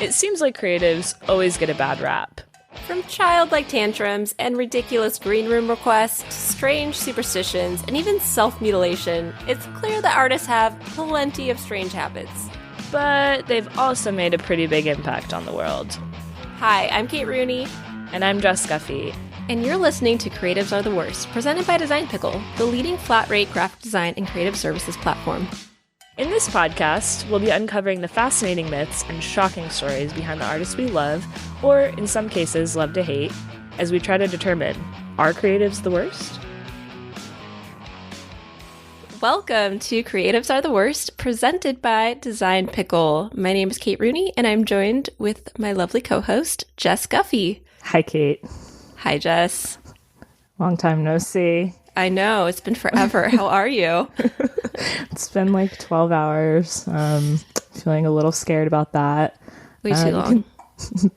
It seems like creatives always get a bad rap. From childlike tantrums and ridiculous green room requests to strange superstitions and even self-mutilation, it's clear that artists have plenty of strange habits. But they've also made a pretty big impact on the world. Hi, I'm Kate Rooney. And I'm Jess Guffey. And you're listening to Creatives Are the Worst, presented by Design Pickle, the leading flat-rate graphic design and creative services platform. In this podcast, we'll be uncovering the fascinating myths and shocking stories behind the artists we love, or in some cases, love to hate, as we try to determine, are creatives the worst? Welcome to Creatives Are the Worst, presented by Design Pickle. My name is Kate Rooney, and I'm joined with my lovely co-host, Jess Guffey. Hi, Kate. Hi, Jess. Long time no see. I know, it's been forever. How are you? It's been like 12 hours. Feeling a little scared about that. Way too long.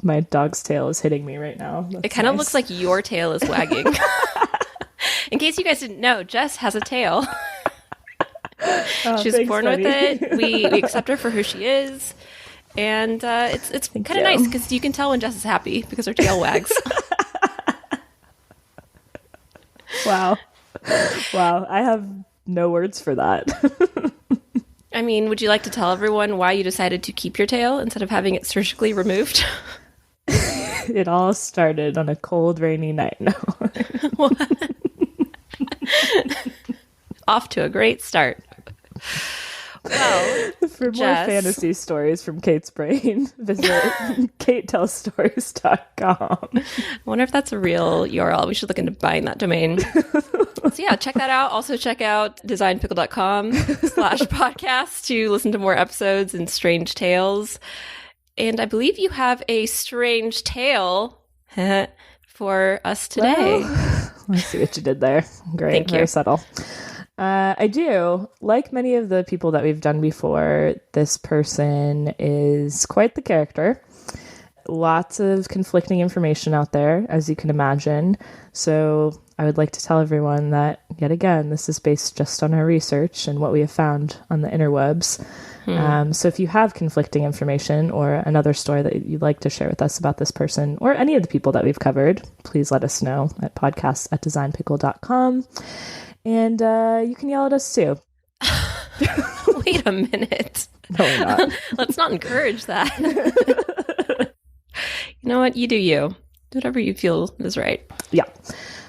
My dog's tail is hitting me right now. That's it kind of nice. looks like your tail is wagging. In case you guys didn't know, Jess has a tail. She was born with it. We accept her for who she is. And it's kind of nice because you can tell when Jess is happy because her tail wags. Wow. I have no words for that. I mean, would you like to tell everyone why you decided to keep your tail instead of having it surgically removed? It all started on a cold, rainy night. No. What? Off to a great start. Well, for more fantasy stories from Kate's brain, visit katetellstories.com. I wonder if that's a real URL. We should look into buying that domain. So yeah, check that out. Also check out designpickle.com/podcast to listen to more episodes and strange tales. And I believe you have a strange tale for us today. Well, I see what you did there. Great. Thank you. Very subtle. I do. Like many of the people that we've done before, this person is quite the character. Lots of conflicting information out there, as you can imagine. So I would like to tell everyone that, yet again, this is based just on our research and what we have found on the interwebs. So if you have conflicting information or another story that you'd like to share with us about this person or any of the people that we've covered, please let us know at podcasts@designpickle.com. And you can yell at us too. Wait a minute. No, we're not. Let's not encourage that. You know what? You do you. Do whatever you feel is right. Yeah.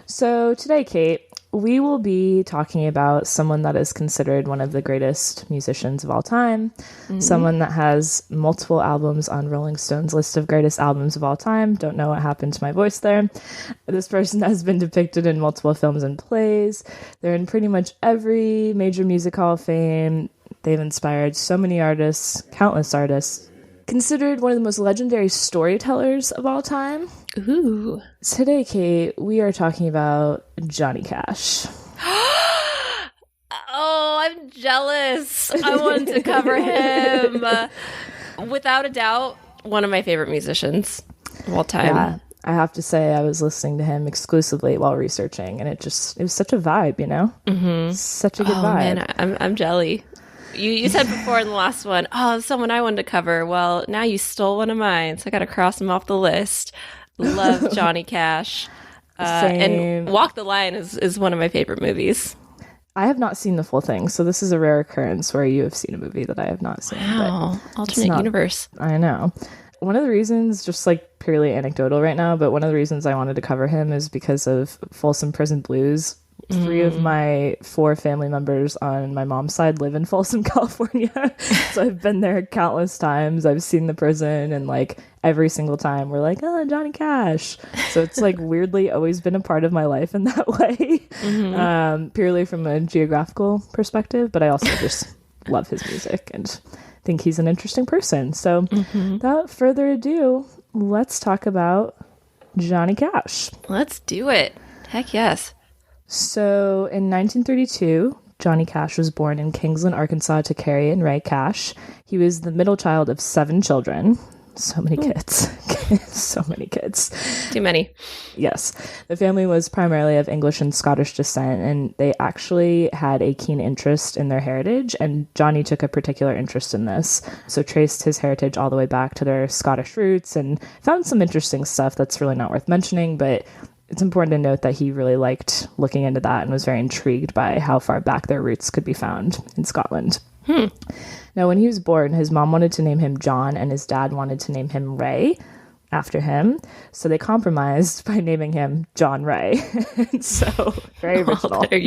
So today, Kate, we will be talking about someone that is considered one of the greatest musicians of all time, someone that has multiple albums on Rolling Stone's list of greatest albums of all time. Don't know what happened to my voice there. This person has been depicted in multiple films and plays. They're in pretty much every major music hall of fame. They've inspired so many artists, countless artists. Considered one of the most legendary storytellers of all time. Ooh. Today, Kate, we are talking about Johnny Cash. Oh, I'm jealous. I wanted to cover him. Without a doubt, one of my favorite musicians of all time. Yeah, I have to say I was listening to him exclusively while researching, and it was such a vibe, you know? Mm-hmm. Such a good vibe. Man, I'm jelly. You said before in the last one, someone I wanted to cover. Well, now you stole one of mine, so I got to cross him off the list. Love Johnny Cash. And Walk the Line is one of my favorite movies. I have not seen the full thing, so this is a rare occurrence where you have seen a movie that I have not seen. Wow, alternate universe. I know. One of the reasons, just like purely anecdotal right now, but one of the reasons I wanted to cover him is because of Folsom Prison Blues. 3 of my 4 family members on my mom's side live in Folsom, California. So I've been there countless times. I've seen the prison, and like every single time we're like, oh, Johnny Cash. So it's like weirdly always been a part of my life in that way, purely from a geographical perspective. But I also just love his music and think he's an interesting person. So without further ado, let's talk about Johnny Cash. Let's do it. Heck yes. So in 1932, Johnny Cash was born in Kingsland, Arkansas to Carrie and Ray Cash. He was the middle child of 7 children. So many kids. So many kids. Too many. Yes. The family was primarily of English and Scottish descent, and they actually had a keen interest in their heritage, and Johnny took a particular interest in this. So traced his heritage all the way back to their Scottish roots and found some interesting stuff that's really not worth mentioning, but it's important to note that he really liked looking into that and was very intrigued by how far back their roots could be found in Scotland. Now, when he was born, his mom wanted to name him John and his dad wanted to name him Ray after him. So they compromised by naming him John Ray. So very original. There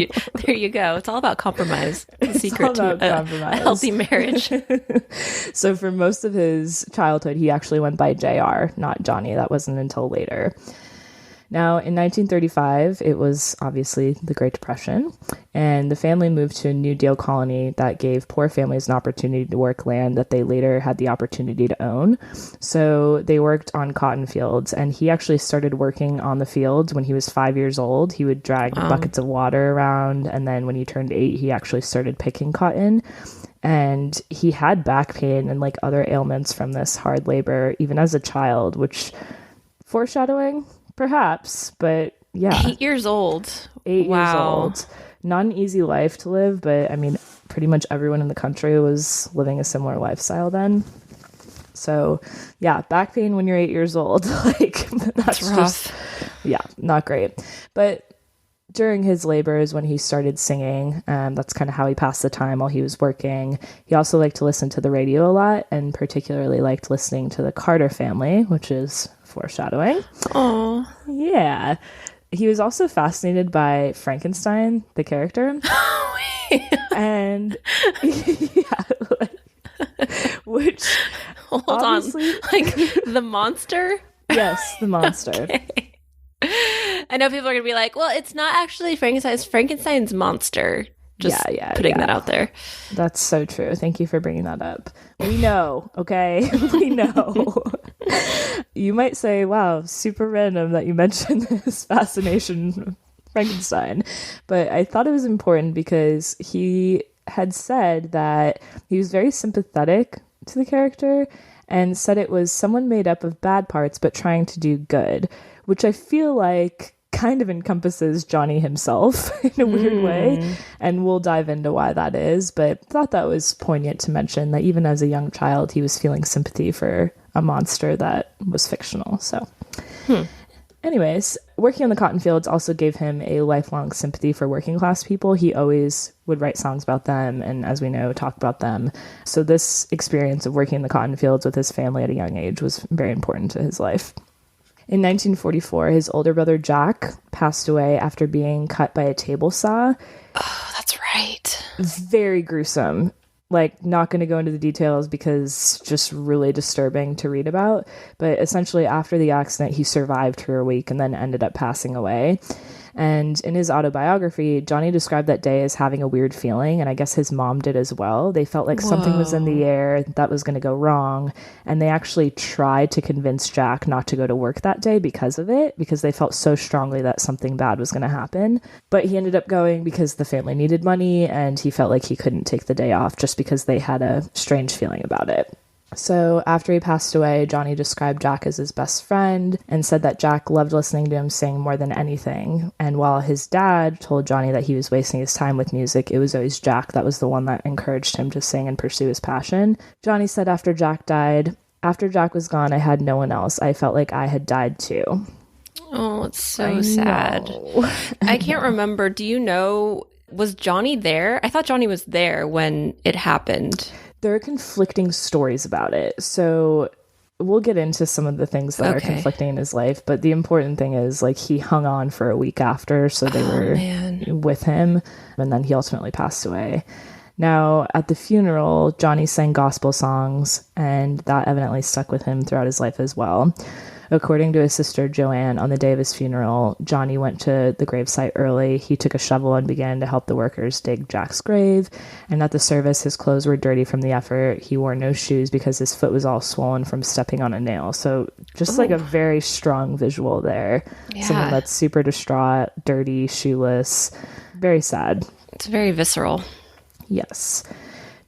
you go. It's all about compromise. The secret to a healthy marriage. So for most of his childhood, he actually went by JR, not Johnny. That wasn't until later. Now, in 1935, it was obviously the Great Depression, and the family moved to a New Deal colony that gave poor families an opportunity to work land that they later had the opportunity to own. So they worked on cotton fields, and he actually started working on the fields when he was 5 years old. He would drag buckets of water around, and then when he turned 8, he actually started picking cotton. And he had back pain and like other ailments from this hard labor, even as a child, which foreshadowing? Perhaps, but yeah. 8 years old. 8 years old. Not an easy life to live, but I mean, pretty much everyone in the country was living a similar lifestyle then. So yeah, back pain when you're 8 years old, like that's rough. Just, yeah, not great. But during his labors, when he started singing, that's kind of how he passed the time while he was working. He also liked to listen to the radio a lot, and particularly liked listening to the Carter Family, which is foreshadowing. Oh, yeah. He was also fascinated by Frankenstein, the character. And yeah, which hold on, like the monster. Yes, the monster. Okay. I know people are gonna be like, "Well, it's not actually Frankenstein; it's Frankenstein's monster." Just putting that out there. That's so true. Thank you for bringing that up. We know, okay? We know. You might say, wow, super random that you mentioned this fascination with Frankenstein. But I thought it was important because he had said that he was very sympathetic to the character and said it was someone made up of bad parts but trying to do good, which I feel like kind of encompasses Johnny himself in a weird way, and we'll dive into why that is, but thought that was poignant to mention that even as a young child he was feeling sympathy for a monster that was fictional. So anyways, working on the cotton fields also gave him a lifelong sympathy for working class people. He always would write songs about them and, as we know, talk about them. So this experience of working in the cotton fields with his family at a young age was very important to his life. In 1944, his older brother Jack passed away after being cut by a table saw. Oh, that's right. Very gruesome. Like, not going to go into the details because just really disturbing to read about. But essentially, after the accident, he survived for a week and then ended up passing away. And in his autobiography, Johnny described that day as having a weird feeling, and I guess his mom did as well. They felt like something was in the air that was going to go wrong, and they actually tried to convince Jack not to go to work that day because of it, because they felt so strongly that something bad was going to happen. But he ended up going because the family needed money, and he felt like he couldn't take the day off just because they had a strange feeling about it. So after he passed away, Johnny described Jack as his best friend and said that Jack loved listening to him sing more than anything. And while his dad told Johnny that he was wasting his time with music, it was always Jack that was the one that encouraged him to sing and pursue his passion. Johnny said after Jack died, "After Jack was gone, I had no one else. I felt like I had died too." Oh, it's so sad. I can't remember. Do you know, was Johnny there? I thought Johnny was there when it happened. There are conflicting stories about it. So we'll get into some of the things that are conflicting in his life. But the important thing is, like, he hung on for a week after. So they were with him. And then he ultimately passed away. Now, at the funeral, Johnny sang gospel songs. And that evidently stuck with him throughout his life as well. According to his sister Joanne, on the day of his funeral, Johnny went to the gravesite early. He took a shovel and began to help the workers dig Jack's grave. And at the service, his clothes were dirty from the effort. He wore no shoes because his foot was all swollen from stepping on a nail. So just like a very strong visual there. Yeah. Someone that's super distraught, dirty, shoeless. Very sad. It's very visceral. Yes.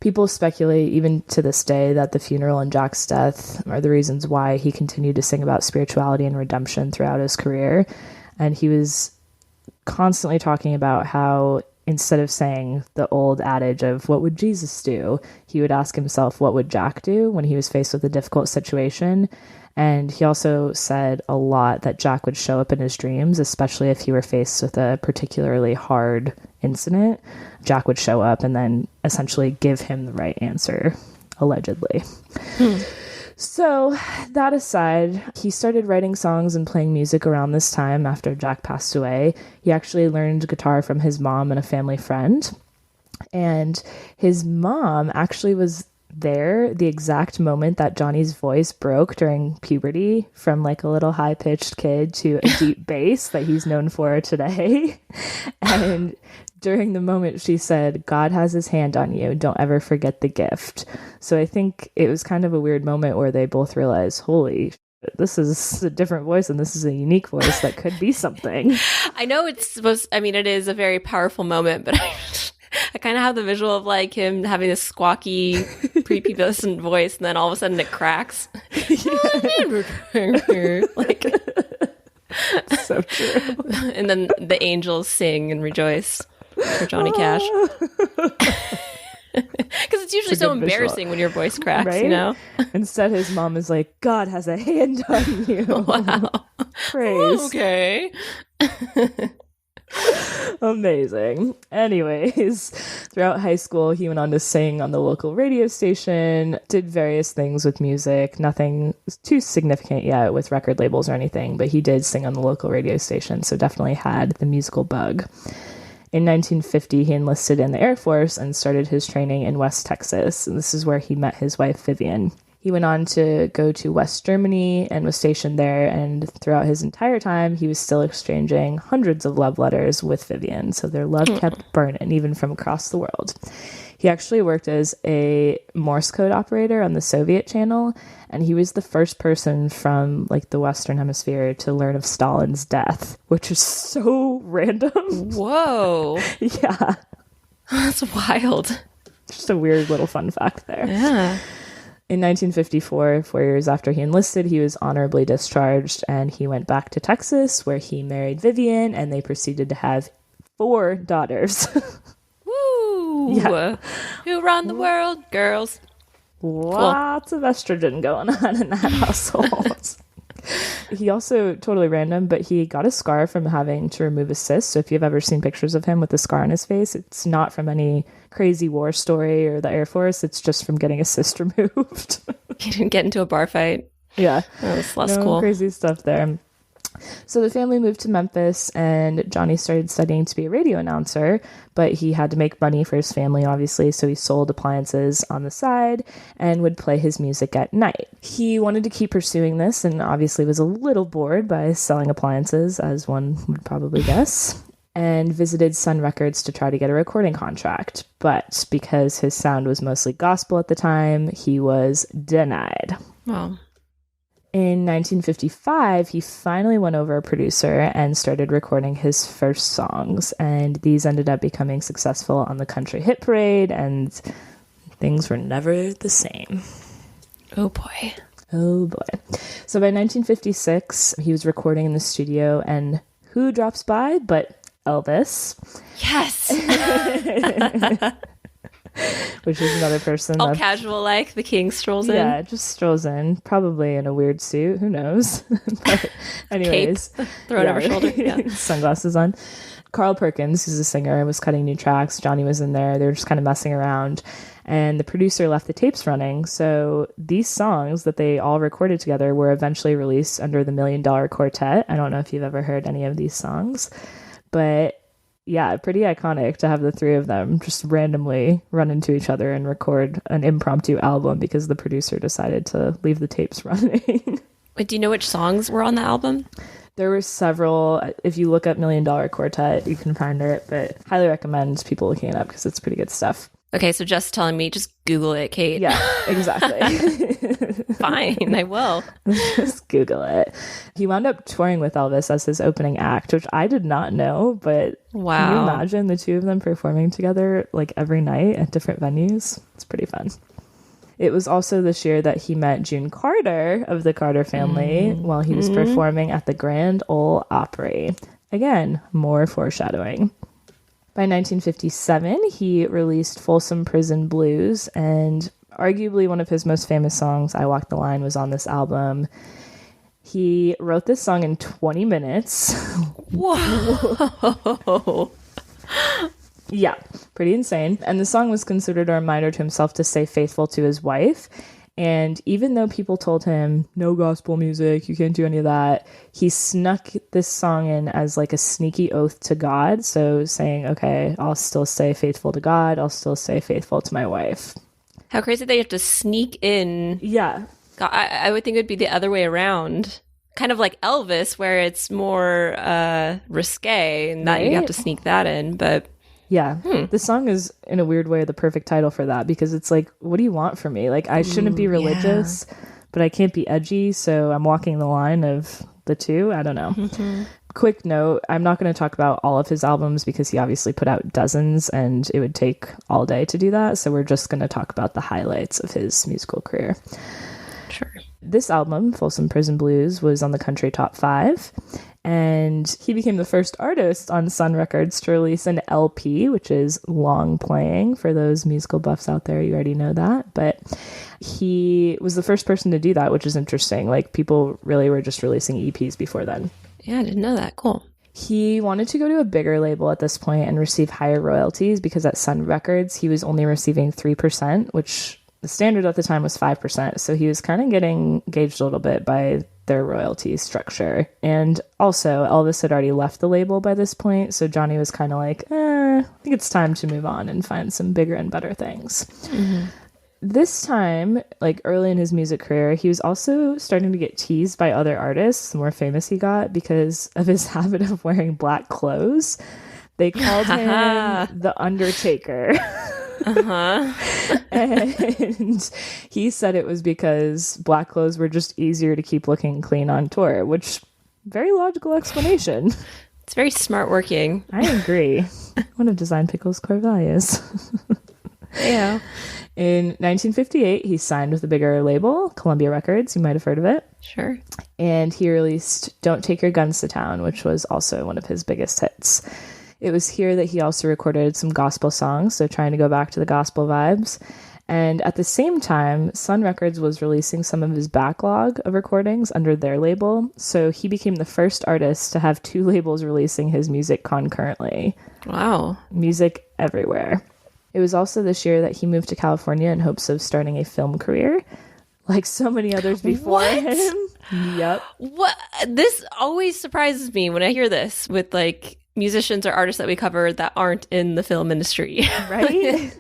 People speculate, even to this day, that the funeral and Jack's death are the reasons why he continued to sing about spirituality and redemption throughout his career. And he was constantly talking about how instead of saying the old adage of what would Jesus do, he would ask himself, what would Jack do when he was faced with a difficult situation? And he also said a lot that Jack would show up in his dreams, especially if he were faced with a particularly hard incident. Jack would show up and then essentially give him the right answer, allegedly. So that aside, he started writing songs and playing music around this time after Jack passed away. He actually learned guitar from his mom and a family friend. And his mom actually was there the exact moment that Johnny's voice broke during puberty from like a little high-pitched kid to a deep bass that he's known for today. And during the moment she said, God has his hand on you, don't ever forget the gift. So I think it was kind of a weird moment where they both realized, holy shit, this is a different voice and this is a unique voice that could be something. I know it is a very powerful moment, but I kind of have the visual of like him having this squawky, prepubescent voice, and then all of a sudden it cracks. Like, so true. And then the angels sing and rejoice for Johnny Cash. Because it's usually so embarrassing when your voice cracks, right? You know? Instead, his mom is like, God has a hand on you. Wow. Praise. Okay. Amazing. Anyways, throughout high school, he went on to sing on the local radio station, did various things with music, nothing too significant yet with record labels or anything, but he did sing on the local radio station, so definitely had the musical bug. In 1950, he enlisted in the Air Force and started his training in West Texas, and this is where he met his wife, Vivian. He went on to go to West Germany and was stationed there, and throughout his entire time, he was still exchanging hundreds of love letters with Vivian, so their love kept burning, even from across the world. He actually worked as a Morse code operator on the Soviet channel, and he was the first person from like the Western Hemisphere to learn of Stalin's death, which is so random. Whoa. Yeah. That's wild. Just a weird little fun fact there. Yeah. In 1954, 4 years after he enlisted, he was honorably discharged, and he went back to Texas, where he married Vivian, and they proceeded to have 4 daughters. Woo! Yeah. Who run the world? Girls. Lots of estrogen going on in that household. He also, totally random, but he got a scar from having to remove a cyst. So if you've ever seen pictures of him with a scar on his face, it's not from any crazy war story or the Air Force. It's just from getting a cyst removed. He didn't get into a bar fight. Yeah. That's less cool. Crazy stuff there. So the family moved to Memphis, and Johnny started studying to be a radio announcer, but he had to make money for his family, obviously, so he sold appliances on the side and would play his music at night. He wanted to keep pursuing this and obviously was a little bored by selling appliances, as one would probably guess, and visited Sun Records to try to get a recording contract. But because his sound was mostly gospel at the time, he was denied. Wow. In 1955, he finally won over a producer and started recording his first songs, and these ended up becoming successful on the country hit parade, and things were never the same. Oh boy. Oh boy. So by 1956, he was recording in the studio, and who drops by but Elvis? Yes! Which is another person. All casual like, the king strolls in. Yeah, just strolls in, probably in a weird suit, who knows. But anyways. Cape, thrown over shoulder. Yeah. Sunglasses on. Carl Perkins, who's a singer, was cutting new tracks. Johnny was in there. They were just kind of messing around. And the producer left the tapes running. So these songs that they all recorded together were eventually released under the $1 Million Quartet. I don't know if you've ever heard any of these songs. But yeah, pretty iconic to have the three of them just randomly run into each other and record an impromptu album because the producer decided to leave the tapes running. Wait, do you know which songs were on the album? There were several. If you look up $1 Million Quartet, you can find it, but highly recommend people looking it up because it's pretty good stuff. Okay, so just telling me, just Google it, Kate. Yeah, exactly. Fine, I will. Just Google it. He wound up touring with Elvis as his opening act, which I did not know, but wow. Can you imagine the two of them performing together like every night at different venues? It's pretty fun. It was also this year that he met June Carter of the Carter family while he was performing at the Grand Ole Opry. Again, more foreshadowing. By 1957, he released Folsom Prison Blues, and arguably one of his most famous songs, I Walk the Line, was on this album. He wrote this song in 20 minutes. Whoa! Yeah, pretty insane. And the song was considered a reminder to himself to stay faithful to his wife. And even though people told him, no gospel music, you can't do any of that, he snuck this song in as like a sneaky oath to God. So saying, okay, I'll still stay faithful to God. I'll still stay faithful to my wife. How crazy they have to sneak in. Yeah. God, I would think it would be the other way around. Kind of like Elvis, where it's more risque and that you have to sneak that in. But yeah, the song is, in a weird way, the perfect title for that, because it's like, what do you want from me? Like, I shouldn't be religious, but I can't be edgy, so I'm walking the line of the two. I don't know. Quick note, I'm not going to talk about all of his albums because he obviously put out dozens, and it would take all day to do that, so we're just going to talk about the highlights of his musical career. Sure. This album, Folsom Prison Blues, was on the country top 5. And he became the first artist on Sun Records to release an LP, which is long playing. For those musical buffs out there, you already know that. But he was the first person to do that, which is interesting. Like, people really were just releasing EPs before then. Yeah, I didn't know that. Cool. He wanted to go to a bigger label at this point and receive higher royalties, because at Sun Records, he was only receiving 3%, which the standard at the time was 5%. So he was kind of getting gauged a little bit by their royalty structure. And also, Elvis had already left the label by this point, so Johnny was kind of like, I think it's time to move on and find some bigger and better things. This time, like early in his music career, he was also starting to get teased by other artists, the more famous he got, because of his habit of wearing black clothes. They called him the Undertaker. And he said it was because black clothes were just easier to keep looking clean on tour, which, very logical explanation. It's very smart working. I agree. One of Design Pickle's core values. Yeah. In 1958, he signed with a bigger label, Columbia Records. You might have heard of it. Sure. And he released Don't Take Your Guns to Town, which was also one of his biggest hits. It was here that he also recorded some gospel songs, so trying to go back to the gospel vibes. And at the same time, Sun Records was releasing some of his backlog of recordings under their label, so he became the first artist to have 2 labels releasing his music concurrently. Wow. Music everywhere. It was also this year that he moved to California in hopes of starting a film career, like so many others before him. Yep. What? This always surprises me when I hear this with, like, musicians or artists that we cover that aren't in the film industry. Right?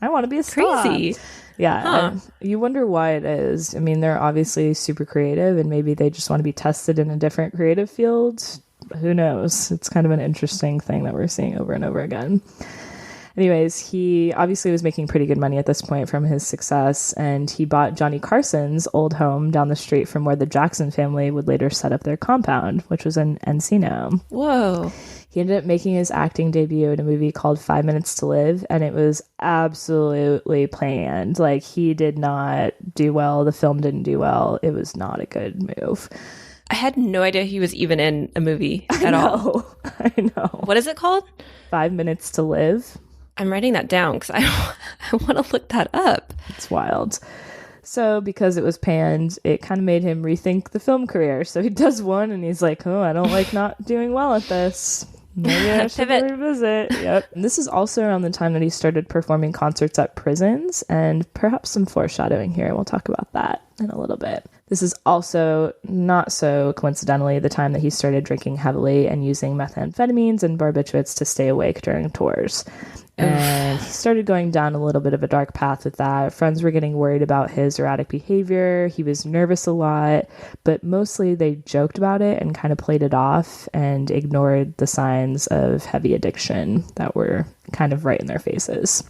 I want to be a star. Crazy. Yeah. You wonder why it is. I mean, they're obviously super creative, and maybe they just want to be tested in a different creative field. Who knows? It's kind of an interesting thing that we're seeing over and over again. Anyways, he obviously was making pretty good money at this point from his success, and he bought Johnny Carson's old home down the street from where the Jackson family would later set up their compound, which was in Encino. Whoa. He ended up making his acting debut in a movie called 5 Minutes to Live, and it was absolutely planned. Like, he did not do well. The film didn't do well. It was not a good move. I had no idea he was even in a movie at all. I know. What is it called? 5 Minutes to Live. I'm writing that down because I want to look that up. It's wild. So because it was panned, it kind of made him rethink the film career. So he does one and he's like, I don't like not doing well at this. Maybe I should revisit. Yep. And this is also around the time that he started performing concerts at prisons, and perhaps some foreshadowing here. We'll talk about that in a little bit. This is also, not so coincidentally, the time that he started drinking heavily and using methamphetamines and barbiturates to stay awake during tours. And he started going down a little bit of a dark path with that. Friends were getting worried about his erratic behavior. He was nervous a lot, but mostly they joked about it and kind of played it off and ignored the signs of heavy addiction that were kind of right in their faces.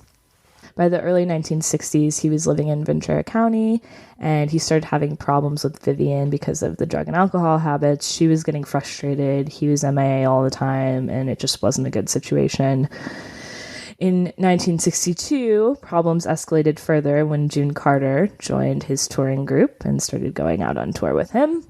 By the early 1960s, he was living in Ventura County, and he started having problems with Vivian because of the drug and alcohol habits. She was getting frustrated. He was MIA all the time, and it just wasn't a good situation. In 1962, problems escalated further when June Carter joined his touring group and started going out on tour with him.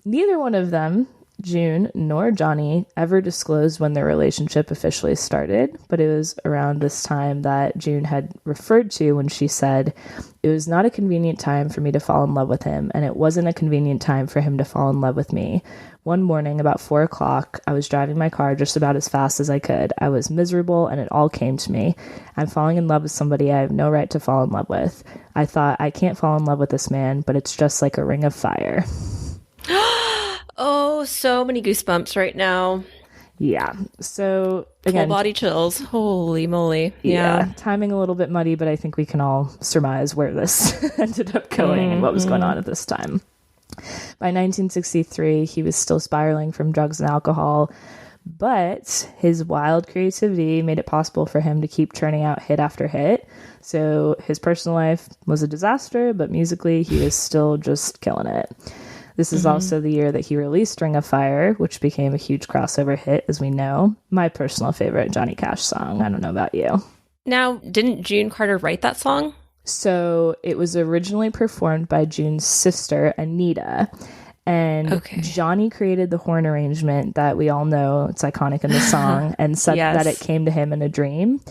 Neither one of them, June nor Johnny, ever disclosed when their relationship officially started, but it was around this time that June had referred to when she said, "It was not a convenient time for me to fall in love with him, and it wasn't a convenient time for him to fall in love with me. One morning, about 4 o'clock, I was driving my car just about as fast as I could. I was miserable, and it all came to me. I'm falling in love with somebody I have no right to fall in love with. I thought, I can't fall in love with this man, but it's just like a ring of fire." Oh, so many goosebumps right now. Yeah. So again, full body chills. Holy moly. Yeah. Timing a little bit muddy, but I think we can all surmise where this ended up going and what was going on at this time. By 1963, he was still spiraling from drugs and alcohol, but his wild creativity made it possible for him to keep churning out hit after hit. So his personal life was a disaster, but musically, he was still just killing it. This is also the year that he released Ring of Fire, which became a huge crossover hit, as we know. My personal favorite Johnny Cash song. I don't know about you. Now, didn't June Carter write that song? So it was originally performed by June's sister, Anita. And Johnny created the horn arrangement that we all know, it's iconic in the song, and said that it came to him in a dream.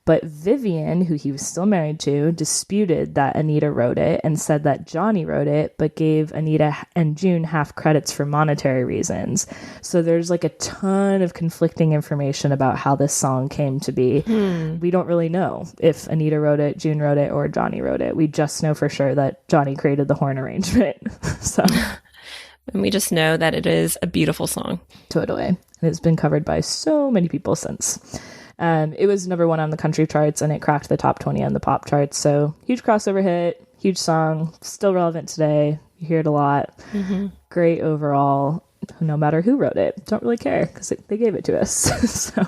But Vivian, who he was still married to, disputed that Anita wrote it and said that Johnny wrote it, but gave Anita and June half credits for monetary reasons. So there's like a ton of conflicting information about how this song came to be. We don't really know if Anita wrote it, June wrote it, or Johnny wrote it. We just know for sure that Johnny created the horn arrangement. So, and we just know that it is a beautiful song. Totally. And it's been covered by so many people since. It was number 1 on the country charts, and it cracked the top 20 on the pop charts. So huge crossover hit, huge song, still relevant today. You hear it a lot. Great overall, no matter who wrote it. Don't really care because they gave it to us. So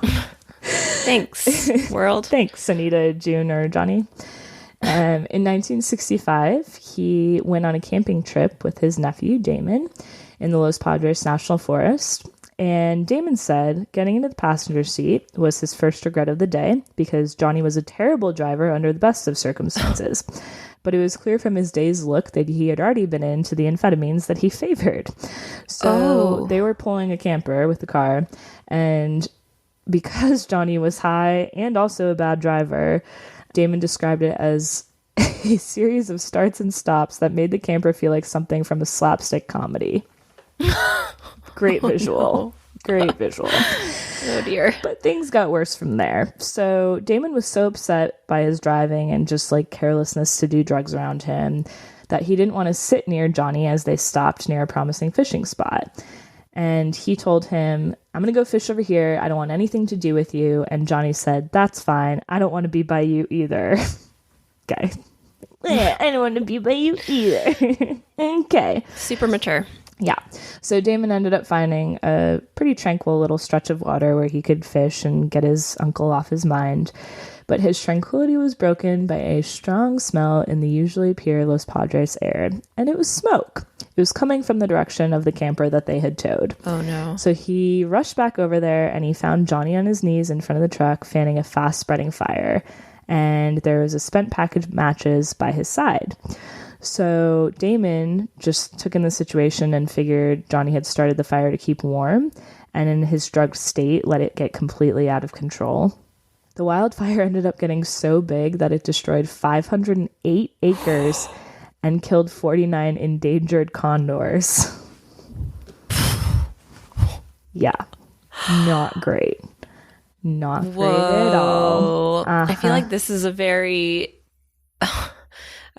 thanks, world. Thanks, Anita, June, or Johnny. In 1965, he went on a camping trip with his nephew, Damon, in the Los Padres National Forest. And Damon said getting into the passenger seat was his first regret of the day because Johnny was a terrible driver under the best of circumstances. But it was clear from his day's look that he had already been into the amphetamines that he favored. So they were pulling a camper with the car, and because Johnny was high and also a bad driver, Damon described it as a series of starts and stops that made the camper feel like something from a slapstick comedy. Great visual. Great visual. Oh, dear. But things got worse from there. So Damon was so upset by his driving and just like carelessness to do drugs around him that he didn't want to sit near Johnny as they stopped near a promising fishing spot. And he told him, "I'm going to go fish over here. I don't want anything to do with you." And Johnny said, "That's fine. I don't want to be by you either." Okay. I don't want to be by you either. Okay. Super mature. Yeah. So Damon ended up finding a pretty tranquil little stretch of water where he could fish and get his uncle off his mind. But his tranquility was broken by a strong smell in the usually pure Los Padres air. And it was smoke. It was coming from the direction of the camper that they had towed. Oh, no. So he rushed back over there and he found Johnny on his knees in front of the truck, fanning a fast-spreading fire. And there was a spent package of matches by his side. So Damon just took in the situation and figured Johnny had started the fire to keep warm, and in his drugged state, let it get completely out of control. The wildfire ended up getting so big that it destroyed 508 acres and killed 49 endangered condors. Yeah, not great. Not great at all. I feel like this is a very...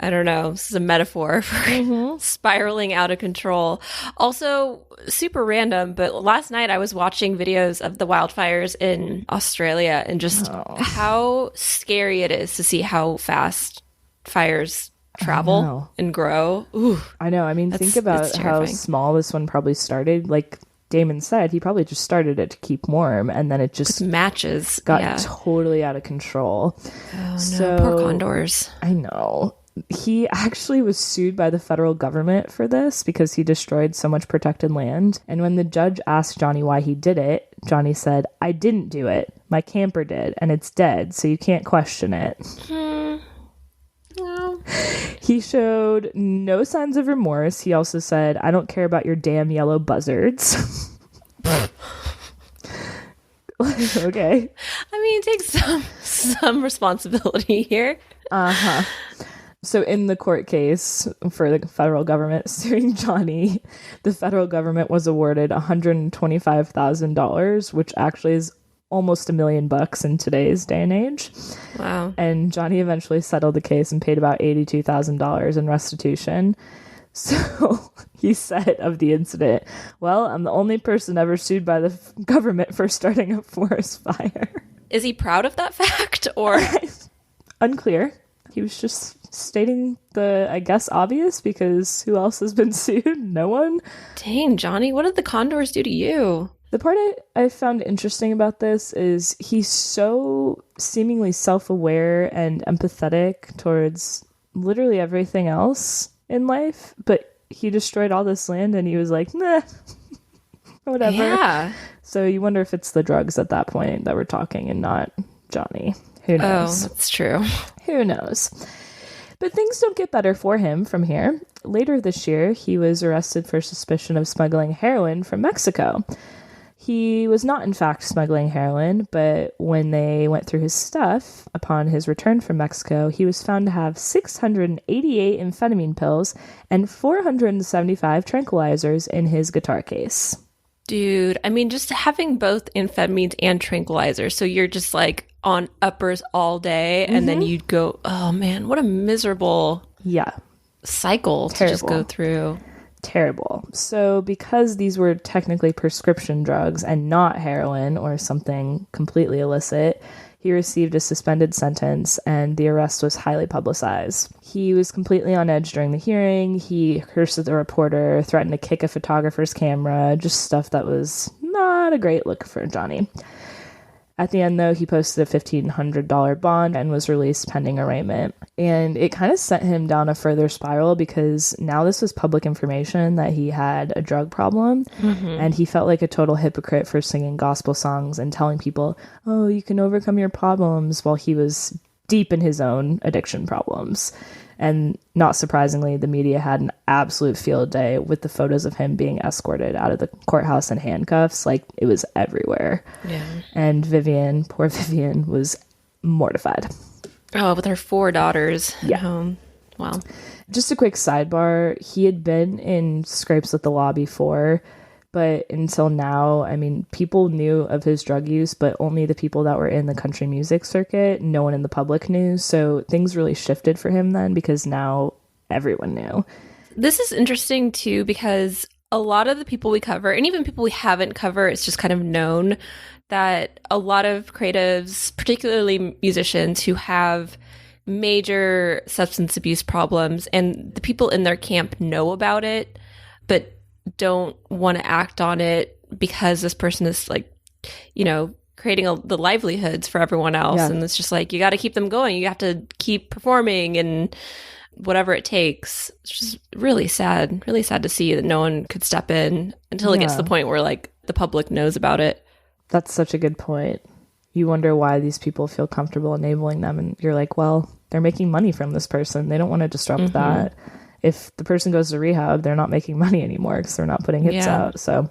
I don't know. This is a metaphor for spiraling out of control. Also, super random, but last night I was watching videos of the wildfires in Australia and just how scary it is to see how fast fires travel and grow. Ooh, I know. I mean, think about how small this one probably started. Like, Damon said, he probably just started it to keep warm, and then it just matches got totally out of control. Oh no, poor condors. I know. He actually was sued by the federal government for this because he destroyed so much protected land. And when the judge asked Johnny why he did it, Johnny said, "I didn't do it. My camper did, and it's dead, so you can't question it." No. He showed no signs of remorse. He also said, "I don't care about your damn yellow buzzards." Okay. I mean, take some responsibility here. Uh-huh. So in the court case for the federal government suing Johnny, the federal government was awarded $125,000, which actually is almost $1 million in today's day and age. Wow. And Johnny eventually settled the case and paid about $82,000 in restitution. So he said of the incident, "Well, I'm the only person ever sued by the government for starting a forest fire." Is he proud of that fact, or? Unclear. He was just stating the, I guess, obvious, because who else has been sued? No one. Dang, Johnny, what did the condors do to you? The part I found interesting about this is he's so seemingly self-aware and empathetic towards literally everything else in life, but he destroyed all this land and he was like, nah, whatever. Yeah. So you wonder if it's the drugs at that point that we're talking and not Johnny. Who knows? Oh, that's true. Who knows? But things don't get better for him from here. Later this year, he was arrested for suspicion of smuggling heroin from Mexico. He was not, in fact, smuggling heroin, but when they went through his stuff upon his return from Mexico, he was found to have 688 amphetamine pills and 475 tranquilizers in his guitar case. Dude, I mean, just having both amphetamines and tranquilizers, so you're just like on uppers all day, and then you'd go, oh man, what a miserable cycle to just go through. Terrible. So because these were technically prescription drugs and not heroin or something completely illicit, he received a suspended sentence and the arrest was highly publicized. He was completely on edge during the hearing. He cursed at the reporter, threatened to kick a photographer's camera, just stuff that was not a great look for Johnny. At the end, though, he posted a $1,500 bond and was released pending arraignment. And it kind of sent him down a further spiral because now this was public information that he had a drug problem. And he felt like a total hypocrite for singing gospel songs and telling people, oh, you can overcome your problems, while he was deep in his own addiction problems. And not surprisingly, the media had an absolute field day with the photos of him being escorted out of the courthouse in handcuffs. Like, it was everywhere. Yeah. And Vivian, poor Vivian, was mortified. Oh, with her 4 daughters at home. Wow. Just a quick sidebar. He had been in scrapes with the law before, but until now, I mean, people knew of his drug use, but only the people that were in the country music circuit. No one in the public knew. So things really shifted for him then, because now everyone knew. This is interesting too, because a lot of the people we cover, and even people we haven't covered, it's just kind of known that a lot of creatives, particularly musicians who have major substance abuse problems, and the people in their camp know about it, but don't want to act on it because this person is like, you know, creating the livelihoods for everyone else. And it's just like, you got to keep them going. You have to keep performing and whatever it takes. It's just really sad to see that no one could step in until it gets to the point where like the public knows about it. That's such a good point. You wonder why these people feel comfortable enabling them. And you're like, well, they're making money from this person. They don't want to disrupt that. If the person goes to rehab, they're not making money anymore because they're not putting hits out. So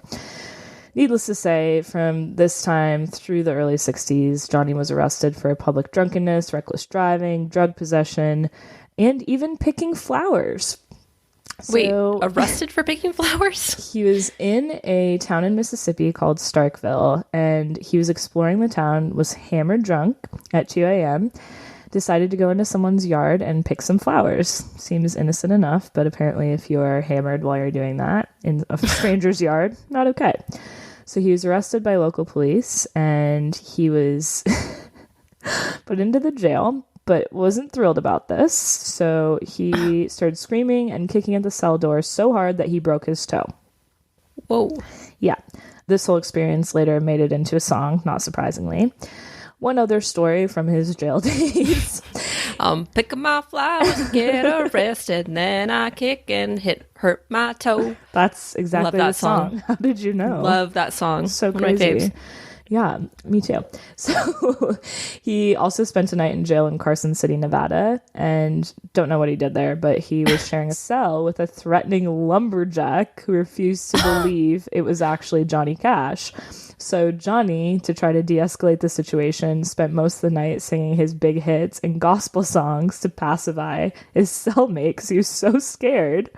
needless to say, from this time through the early 60s, Johnny was arrested for public drunkenness, reckless driving, drug possession, and even picking flowers. Wait, arrested for picking flowers? He was in a town in Mississippi called Starkville, and he was exploring the town, was hammered drunk at 2 a.m., decided to go into someone's yard and pick some flowers. Seems innocent enough, but apparently if you're hammered while you're doing that in a stranger's yard, not okay. So he was arrested by local police, and he was put into the jail, but wasn't thrilled about this. So he started screaming and kicking at the cell door so hard that he broke his toe. Whoa. Yeah. This whole experience later made it into a song, not surprisingly. One other story from his jail days. Picking my flowers, get arrested, and then I kick and hurt my toe. That's exactly the song. How did you know? Love that song. So crazy. Yeah, me too. So he also spent a night in jail in Carson City, Nevada, and don't know what he did there, but he was sharing a cell with a threatening lumberjack who refused to believe it was actually Johnny Cash. So Johnny, to try to de-escalate the situation, spent most of the night singing his big hits and gospel songs to pacify his cellmate because he was so scared.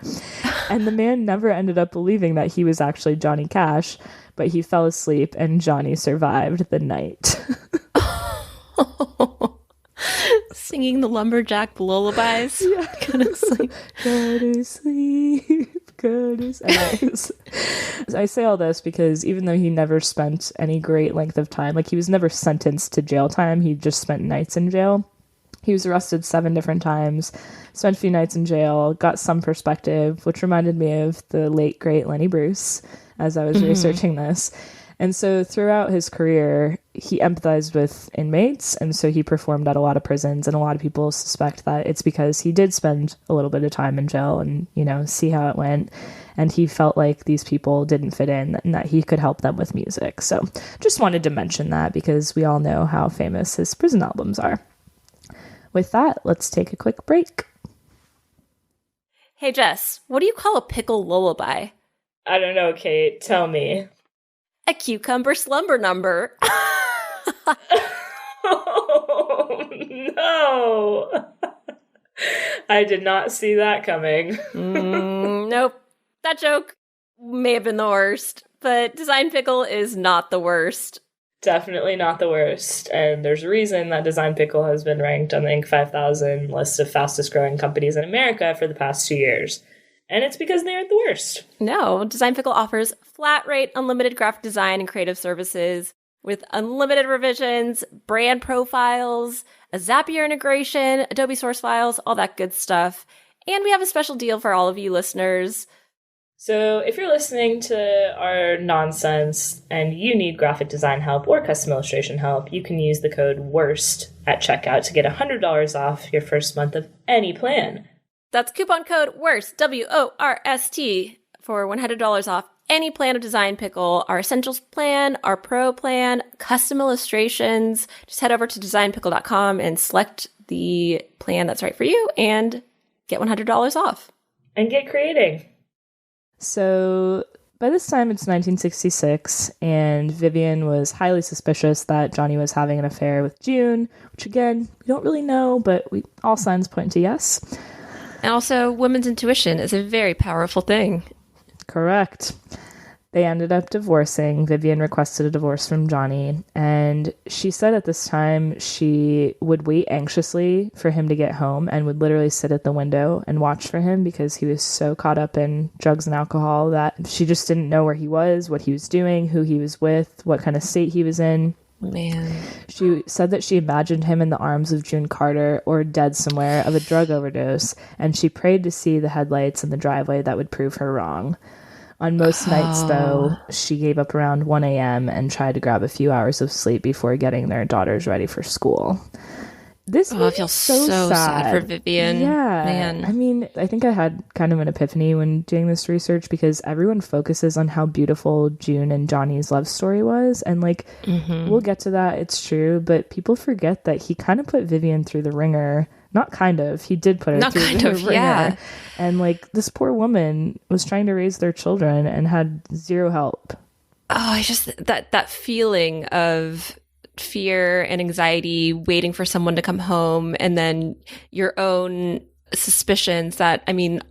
And the man never ended up believing that he was actually Johnny Cash, but he fell asleep and Johnny survived the night. Singing the lumberjack lullabies. Yeah. Go to sleep. Go to sleep. Go to sleep. I say all this because even though he never spent any great length of time, like he was never sentenced to jail time, he just spent nights in jail. He was arrested 7 different times, spent a few nights in jail, got some perspective, which reminded me of the late, great Lenny Bruce as I was researching this. And so throughout his career, he empathized with inmates, and so he performed at a lot of prisons, and a lot of people suspect that it's because he did spend a little bit of time in jail and, you know, see how it went, and he felt like these people didn't fit in and that he could help them with music. So just wanted to mention that because we all know how famous his prison albums are. With that, let's take a quick break. Hey, Jess, what do you call a pickle lullaby? I don't know, Kate. Tell me. A cucumber slumber number. Oh, no. I did not see that coming. Nope. That joke may have been the worst, but Design Pickle is not the worst. Definitely not the worst. And there's a reason that Design Pickle has been ranked on the Inc. 5000 list of fastest growing companies in America for the past 2 years. And it's because they aren't the worst. No, Design Pickle offers flat rate, unlimited graphic design and creative services with unlimited revisions, brand profiles, a Zapier integration, Adobe source files, all that good stuff. And we have a special deal for all of you listeners. So if you're listening to our nonsense and you need graphic design help or custom illustration help, you can use the code WORST at checkout to get $100 off your first month of any plan. That's coupon code WORST, WORST, for $100 off any plan of Design Pickle, our Essentials plan, our Pro plan, custom illustrations. Just head over to designpickle.com and select the plan that's right for you and get $100 off. And get creating. So by this time, it's 1966, and Vivian was highly suspicious that Johnny was having an affair with June, which again, we don't really know, but all signs point to yes. And also, women's intuition is a very powerful thing. Correct. They ended up divorcing. Vivian requested a divorce from Johnny, and she said at this time she would wait anxiously for him to get home and would literally sit at the window and watch for him because he was so caught up in drugs and alcohol that she just didn't know where he was, what he was doing, who he was with, what kind of state he was in. Man. She said that she imagined him in the arms of June Carter or dead somewhere of a drug overdose, and she prayed to see the headlights in the driveway that would prove her wrong. On most nights, though, she gave up around 1 a.m. and tried to grab a few hours of sleep before getting their daughters ready for school. This I feel so sad for Vivian. Yeah. Man. I mean, I think I had kind of an epiphany when doing this research because everyone focuses on how beautiful June and Johnny's love story was. And like, we'll get to that. It's true. But people forget that he kind of put Vivian through the ringer. Not kind of. He did put her through the ringer. Yeah. And like, this poor woman was trying to raise their children and had zero help. Oh, I just, that feeling of fear and anxiety, waiting for someone to come home, and then your own suspicions that, I mean,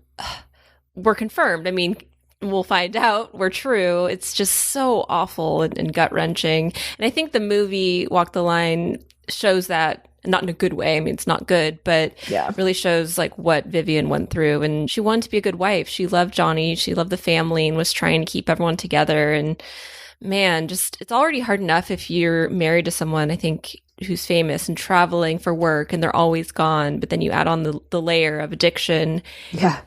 were confirmed. I mean, we'll find out were true. It's just so awful and gut-wrenching. And I think the movie Walk the Line shows that, not in a good way. I mean, it's not good, but really shows like what Vivian went through. And she wanted to be a good wife. She loved Johnny. She loved the family and was trying to keep everyone together. And man, just, it's already hard enough if you're married to someone. I think who's famous and traveling for work and they're always gone, but then you add on the layer of addiction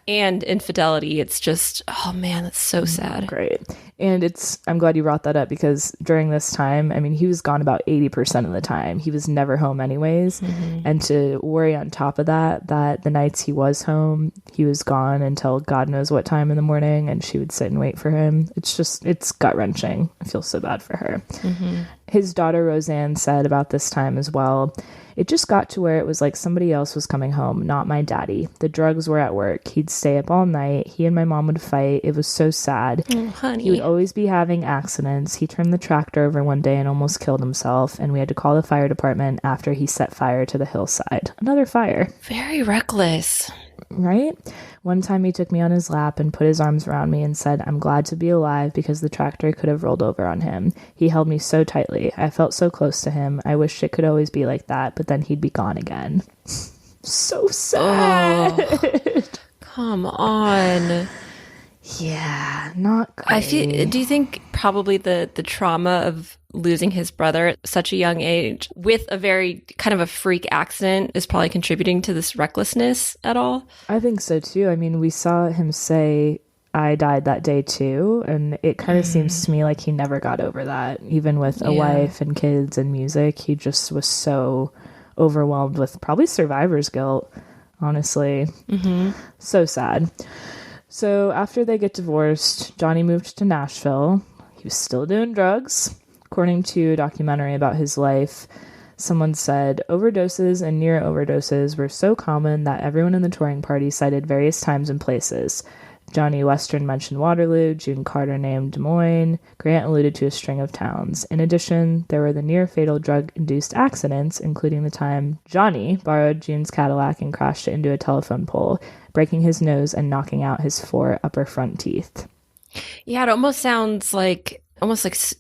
and infidelity. It's just, oh man, that's so sad. Great. And I'm glad you brought that up, because during this time, I mean, he was gone about 80% of the time. He was never home anyways. And to worry on top of that the nights he was home, he was gone until God knows what time in the morning, and she would sit and wait for him. It's gut-wrenching. I feel so bad for her. His daughter Roseanne said about this time as well, "It just got to where it was like somebody else was coming home, not my daddy. The drugs were at work. He'd stay up all night. He and my mom would fight. It was so sad. Oh, honey. He would always be having accidents. He turned the tractor over one day and almost killed himself, and we had to call the fire department after he set fire to the hillside." Another fire. Very reckless. Right? One time he took me on his lap and put his arms around me and said, "I'm glad to be alive because the tractor could have rolled over on him." He held me so tightly. I felt so close to him. I wish it could always be like that, but then he'd be gone again. So sad. Oh, come on. Yeah, not great. Do you think probably the trauma of losing his brother at such a young age with a very kind of a freak accident is probably contributing to this recklessness at all? I think so too. I mean, we saw him say, "I died that day too," and it kind of seems to me like he never got over that. Even with a wife and kids and music, he just was so overwhelmed with probably survivor's guilt, honestly. So sad. So after they get divorced, Johnny moved to Nashville. He was still doing drugs. According to a documentary about his life, someone said overdoses and near overdoses were so common that everyone in the touring party cited various times and places. Johnny Western mentioned Waterloo, June Carter named Des Moines, Grant alluded to a string of towns. In addition, there were the near-fatal drug-induced accidents, including the time Johnny borrowed June's Cadillac and crashed it into a telephone pole, breaking his nose and knocking out his 4 upper front teeth. Yeah, it almost sounds like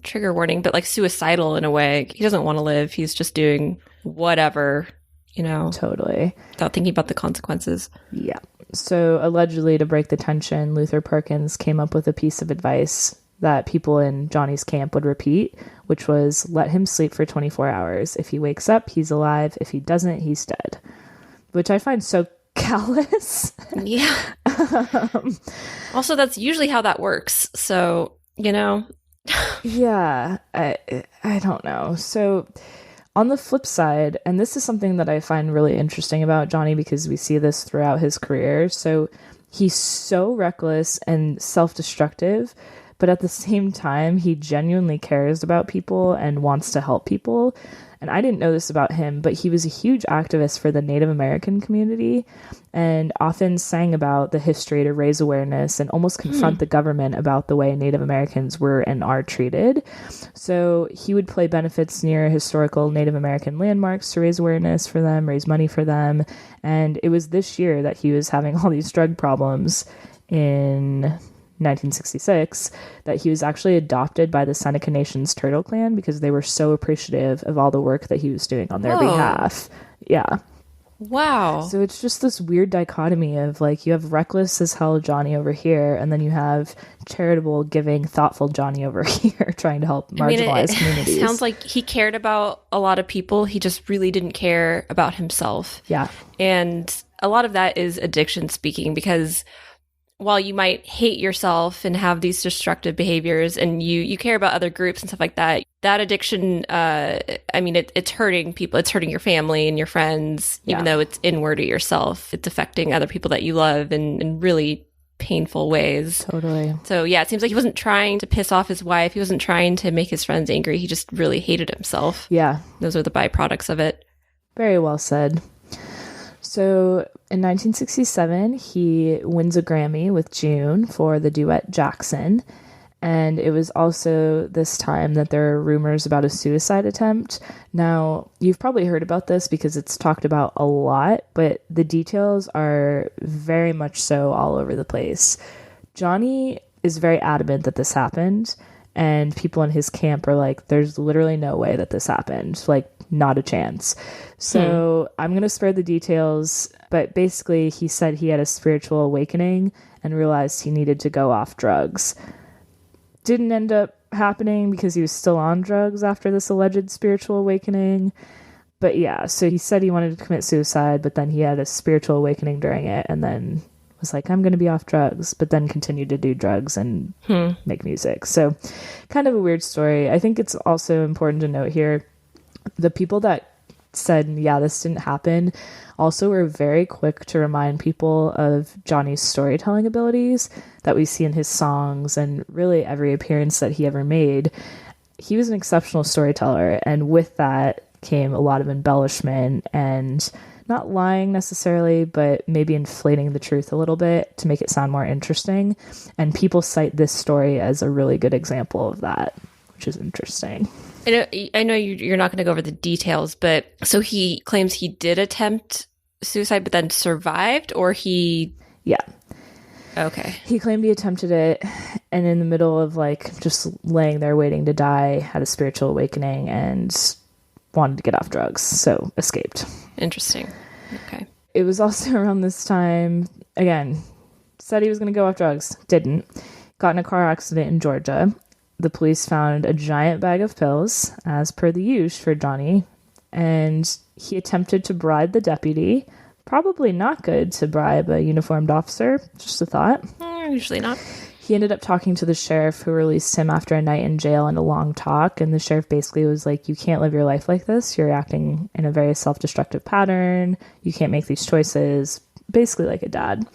trigger warning, but like suicidal in a way. He doesn't want to live. He's just doing whatever, Totally. Without thinking about the consequences. Yeah. So allegedly, to break the tension, Luther Perkins came up with a piece of advice that people in Johnny's camp would repeat, which was, let him sleep for 24 hours. If he wakes up, he's alive. If he doesn't, he's dead. Which I find so callous. Yeah. Also, that's usually how that works. So, Yeah, I don't know. So on the flip side, and this is something that I find really interesting about Johnny because we see this throughout his career. So he's so reckless and self-destructive, but at the same time, he genuinely cares about people and wants to help people. And I didn't know this about him, but he was a huge activist for the Native American community and often sang about the history to raise awareness and almost confront the government about the way Native Americans were and are treated. So he would play benefits near historical Native American landmarks to raise awareness for them, raise money for them. And it was this year that he was having all these drug problems in 1966 that he was actually adopted by the Seneca Nation's Turtle Clan because they were so appreciative of all the work that he was doing on their behalf. Yeah. Wow. So it's just this weird dichotomy of like you have reckless as hell Johnny over here, and then you have charitable, giving, thoughtful Johnny over here trying to help marginalized communities. It sounds like he cared about a lot of people. He just really didn't care about himself. Yeah. And a lot of that is addiction speaking, because while you might hate yourself and have these destructive behaviors and you care about other groups and stuff like that, that addiction, it's hurting people. It's hurting your family and your friends, even though it's inward to yourself. It's affecting other people that you love in really painful ways. Totally. So yeah, it seems like he wasn't trying to piss off his wife. He wasn't trying to make his friends angry. He just really hated himself. Yeah. Those are the byproducts of it. Very well said. So in 1967, he wins a Grammy with June for the duet Jackson. And it was also this time that there are rumors about a suicide attempt. Now, you've probably heard about this because it's talked about a lot, but the details are very much so all over the place. Johnny is very adamant that this happened, and people in his camp are like, there's literally no way that this happened. Like, not a chance. So I'm going to spare the details, but basically he said he had a spiritual awakening and realized he needed to go off drugs. Didn't end up happening because he was still on drugs after this alleged spiritual awakening. But yeah, so he said he wanted to commit suicide, but then he had a spiritual awakening during it, and then was like, I'm going to be off drugs, but then continued to do drugs and make music. So kind of a weird story. I think it's also important to note here, the people that said, yeah, this didn't happen, also were very quick to remind people of Johnny's storytelling abilities that we see in his songs and really every appearance that he ever made. He was an exceptional storyteller, and with that came a lot of embellishment and not lying necessarily, but maybe inflating the truth a little bit to make it sound more interesting. And people cite this story as a really good example of that, which is interesting. I know you're not going to go over the details, but so he claims he did attempt suicide, but then survived, or he... Yeah. Okay. He claimed he attempted it, and in the middle of like just laying there waiting to die, had a spiritual awakening and wanted to get off drugs, so escaped. Interesting. Okay. It was also around this time, again, said he was going to go off drugs, didn't. Got in a car accident in Georgia. The police found a giant bag of pills, as per the use for Johnny, and he attempted to bribe the deputy. Probably not good to bribe a uniformed officer, just a thought. Usually not. He ended up talking to the sheriff, who released him after a night in jail and a long talk, and the sheriff basically was like, you can't live your life like this. You're acting in a very self-destructive pattern. You can't make these choices. Basically like a dad.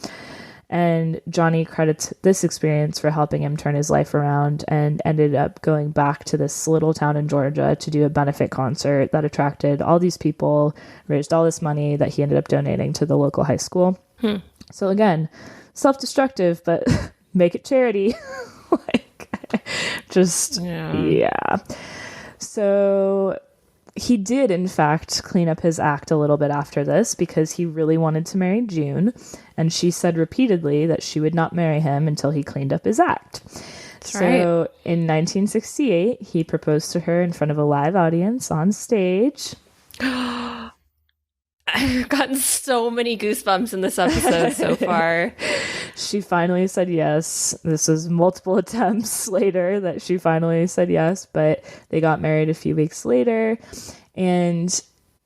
And Johnny credits this experience for helping him turn his life around and ended up going back to this little town in Georgia to do a benefit concert that attracted all these people, raised all this money that he ended up donating to the local high school. So again, self-destructive, but make it charity. Yeah. So he did, in fact, clean up his act a little bit after this because he really wanted to marry June, and she said repeatedly that she would not marry him until he cleaned up his act. So in 1968, he proposed to her in front of a live audience on stage. I've gotten so many goosebumps in this episode so far. She finally said yes. This was multiple attempts later that she finally said yes, but they got married a few weeks later. And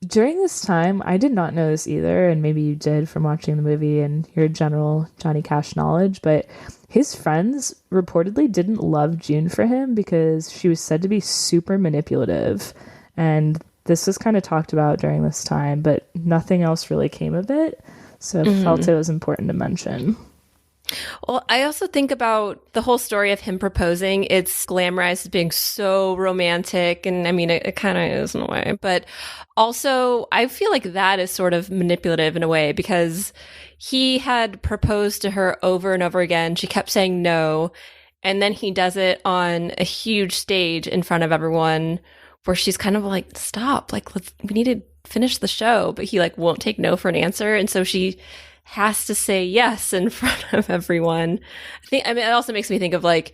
during this time, I did not know this either, and maybe you did from watching the movie and your general Johnny Cash knowledge, but his friends reportedly didn't love June for him because she was said to be super manipulative. And this was kind of talked about during this time, but nothing else really came of it. So I felt it was important to mention. Well, I also think about the whole story of him proposing. It's glamorized as being so romantic. And I mean, it kind of is in a way. But also, I feel like that is sort of manipulative in a way because he had proposed to her over and over again. She kept saying no. And then he does it on a huge stage in front of everyone, where she's kind of like, stop, like, we need to finish the show. But he like won't take no for an answer. And so she has to say yes in front of everyone. It also makes me think of like,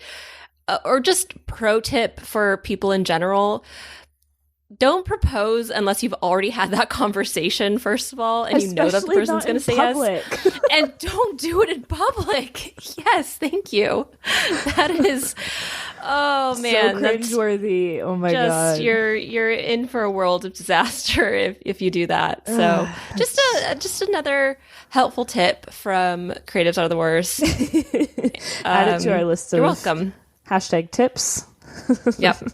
or just pro tip for people in general. Don't propose unless you've already had that conversation, first of all, and Especially you know that the person's going to say public. yes. And don't do it in public. Yes, thank you. That is, oh man, so cringeworthy. Oh my god, you're in for a world of disaster if you do that. So just another helpful tip from Creatives Are the Worst. Add it to our list of you're welcome. #tips. Yep.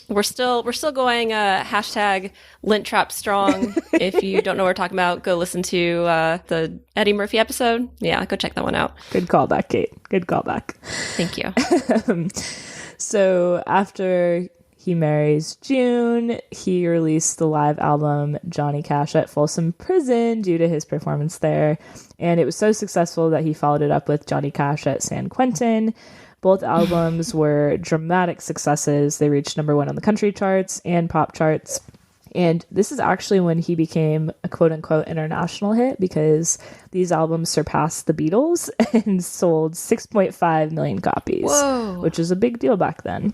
We're still going hashtag Lint Trap Strong. If you don't know what we're talking about, go listen to the Eddie Murphy episode. Yeah, go check that one out. Good callback, Kate. Good callback. Thank you. So after he marries June, he released the live album Johnny Cash at Folsom Prison due to his performance there. And it was so successful that he followed it up with Johnny Cash at San Quentin. Both albums were dramatic successes. They reached #1 on the country charts and pop charts. And this is actually when he became a quote-unquote international hit because these albums surpassed the Beatles and sold 6.5 million copies, which is a big deal back then.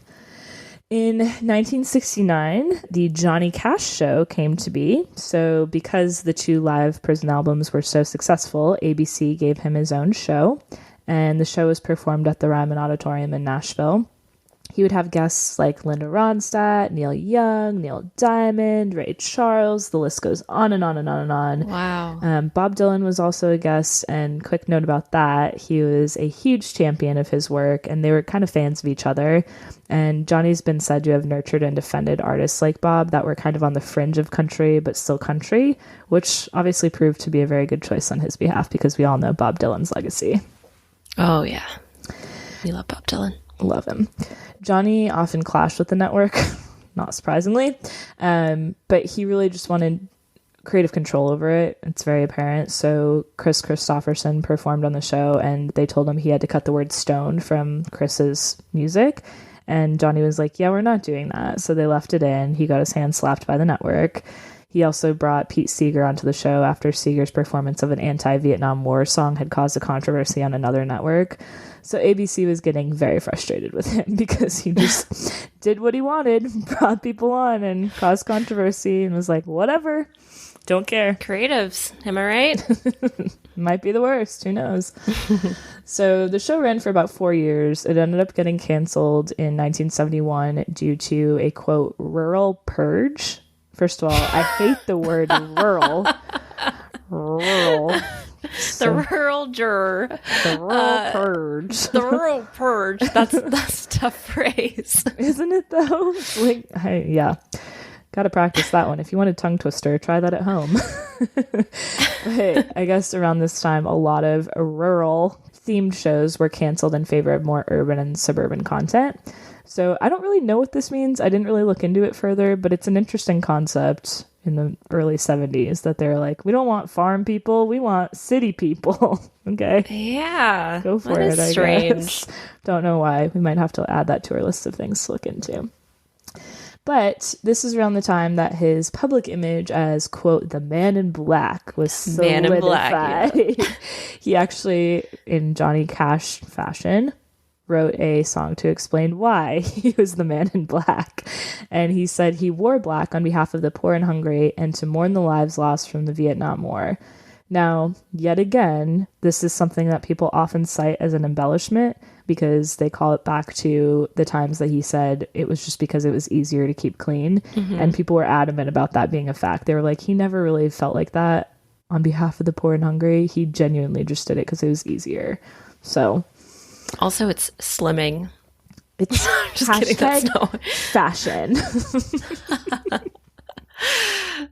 In 1969, the Johnny Cash Show came to be. So because the two live prison albums were so successful, ABC gave him his own show. And the show was performed at the Ryman Auditorium in Nashville. He would have guests like Linda Ronstadt, Neil Young, Neil Diamond, Ray Charles. The list goes on and on and on and on. Wow. Bob Dylan was also a guest, and quick note about that, he was a huge champion of his work, and they were kind of fans of each other. And Johnny's been said to have nurtured and defended artists like Bob that were kind of on the fringe of country, but still country, which obviously proved to be a very good choice on his behalf because we all know Bob Dylan's legacy. Oh, yeah. We love Bob Dylan. Love him. Johnny often clashed with the network, not surprisingly, but he really just wanted creative control over it. It's very apparent. So Chris Christopherson performed on the show, and they told him he had to cut the word stoned from Chris's music. And Johnny was like, yeah, we're not doing that. So they left it in. He got his hand slapped by the network. He also brought Pete Seeger onto the show after Seeger's performance of an anti-Vietnam War song had caused a controversy on another network. So ABC was getting very frustrated with him because he just did what he wanted, brought people on and caused controversy, and was like, whatever, don't care. Creatives, am I right? Might be the worst, who knows? So the show ran for about 4 years. It ended up getting canceled in 1971 due to a, quote, rural purge. First of all, I hate the word rural. Rural. The rural juror. The rural purge. The rural purge. That's a tough phrase. Isn't it, though? It's like, yeah. Got to practice that one. If you want a tongue twister, try that at home. But I guess around this time, a lot of rural themed shows were canceled in favor of more urban and suburban content. So I don't really know what this means. I didn't really look into it further, but it's an interesting concept in the early 70s that they're like, we don't want farm people, we want city people. Okay. Yeah. Go for it, I guess. Don't know why. We might have to add that to our list of things to look into. But this is around the time that his public image as, quote, the man in black was solidified. Man in black, yeah. He actually, in Johnny Cash fashion, wrote a song to explain why he was the man in black. And he said he wore black on behalf of the poor and hungry and to mourn the lives lost from the Vietnam War. Now, yet again, this is something that people often cite as an embellishment because they call it back to the times that he said it was just because it was easier to keep clean. Mm-hmm. And people were adamant about that being a fact. They were like, he never really felt like that on behalf of the poor and hungry. He genuinely just did it because it was easier. So... Also, it's slimming. It's just kidding. That's not fashion.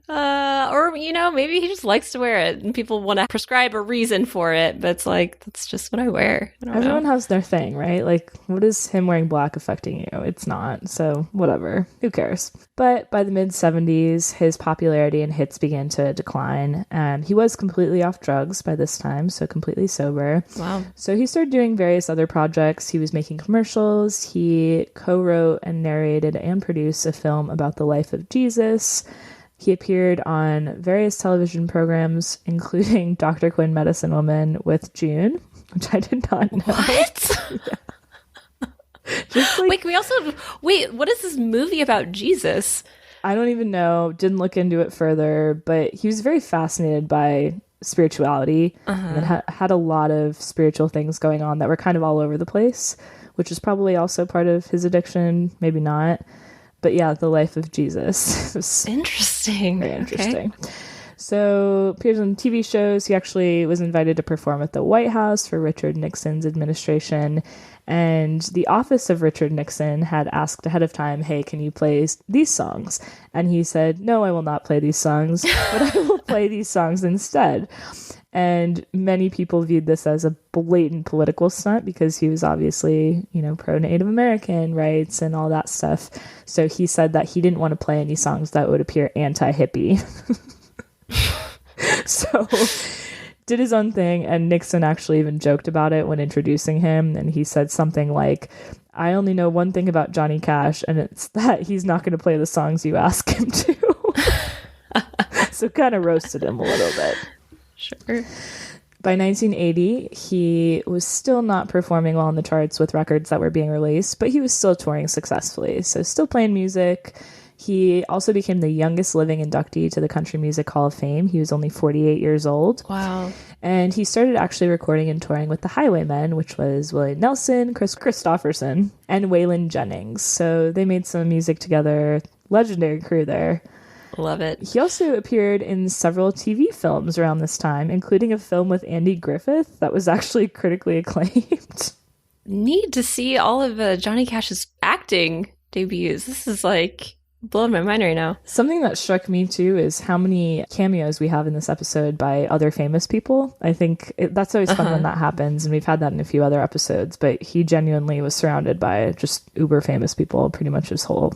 Or, maybe he just likes to wear it and people want to prescribe a reason for it, but it's like, that's just what I wear. Everyone has their thing, right? Like, what is him wearing black affecting you? It's not. So, whatever. Who cares? But by the mid-70s, his popularity and hits began to decline. He was completely off drugs by this time, so completely sober. Wow. So he started doing various other projects. He was making commercials. He co-wrote and narrated and produced a film about the life of Jesus. He appeared on various television programs, including Dr. Quinn, Medicine Woman with June, which I did not know. What? Yeah. Just like, what is this movie about Jesus? I don't even know. Didn't look into it further, but he was very fascinated by spirituality and had a lot of spiritual things going on that were kind of all over the place, which is probably also part of his addiction, maybe not. But yeah, the life of Jesus. Was interesting. Very interesting. Okay. So appears on TV shows. He actually was invited to perform at the White House for Richard Nixon's administration. And the office of Richard Nixon had asked ahead of time, hey, can you play these songs? And he said, no, I will not play these songs, but I will play these songs instead. And many people viewed this as a blatant political stunt because he was obviously, pro-Native American rights and all that stuff. So he said that he didn't want to play any songs that would appear anti-hippie. So did his own thing, and Nixon actually even joked about it when introducing him, and he said something like, I only know one thing about Johnny Cash, and it's that he's not going to play the songs you ask him to. So kind of roasted him a little bit. Sure. By 1980, he was still not performing well in the charts with records that were being released, but he was still touring successfully. So still playing music. He also became the youngest living inductee to the Country Music Hall of Fame. He was only 48 years old. Wow. And he started actually recording and touring with the Highwaymen, which was Willie Nelson, Chris Christopherson, and Waylon Jennings. So they made some music together. Legendary crew there. Love it. He also appeared in several TV films around this time, including a film with Andy Griffith that was actually critically acclaimed. Need to see all of Johnny Cash's acting debuts. This is like blowing my mind right now. Something that struck me too is how many cameos we have in this episode by other famous people. I think that's always fun when that happens, and we've had that in a few other episodes, but he genuinely was surrounded by just uber famous people pretty much his whole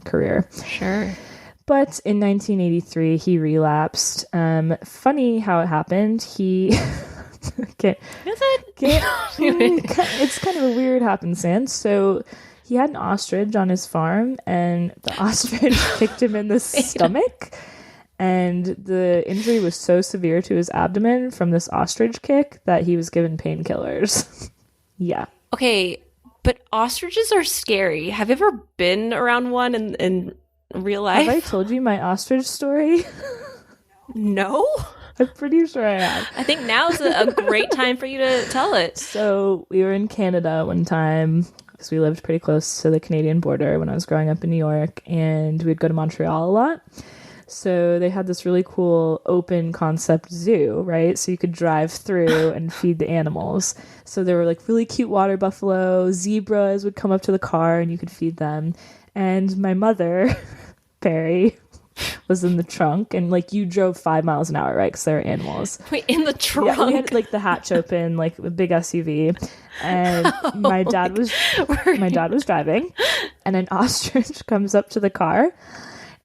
career. Sure. But in 1983, he relapsed. Funny how it happened. He... It's kind of a weird happenstance. So he had an ostrich on his farm, and the ostrich kicked him in the stomach. And the injury was so severe to his abdomen from this ostrich kick that he was given painkillers. Yeah. Okay, but ostriches are scary. Have you ever been around one in real life? Have I told you my ostrich story? No. I'm pretty sure I have. I think now's a great time for you to tell it. So we were in Canada one time because we lived pretty close to the Canadian border when I was growing up in New York, and we'd go to Montreal a lot. So they had this really cool open concept zoo, right? So you could drive through and feed the animals. So there were like really cute water buffalo, zebras would come up to the car and you could feed them. And my mother, Perry, was in the trunk, and like you drove 5 miles an hour, right? Because they were animals. Wait, in the trunk? Yeah, we had like the hatch open, like a big SUV, and my dad was driving, and an ostrich comes up to the car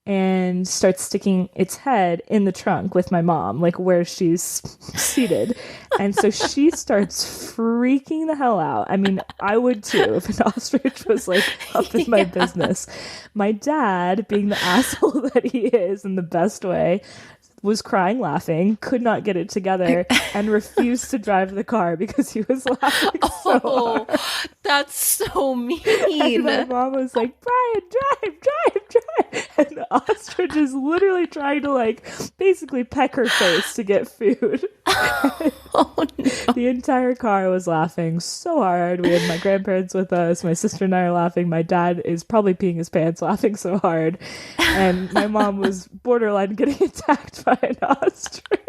and starts sticking its head in the trunk with my mom, like where she's seated. And so she starts freaking the hell out. I mean, I would too if an ostrich was like up in my business. My dad, being the asshole that he is in the best way, was crying, laughing, could not get it together, and refused to drive the car because he was laughing so hard. That's so mean. And my mom was like, Brian, drive. And the ostrich is literally trying to like basically peck her face to get food. Oh no. The entire car was laughing so hard. We had my grandparents with us. My sister and I are laughing. My dad is probably peeing his pants laughing so hard. And my mom was borderline getting attacked by an ostrich.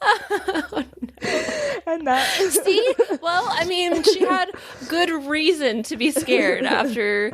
Oh, no. And that see, well, I mean, she had good reason to be scared after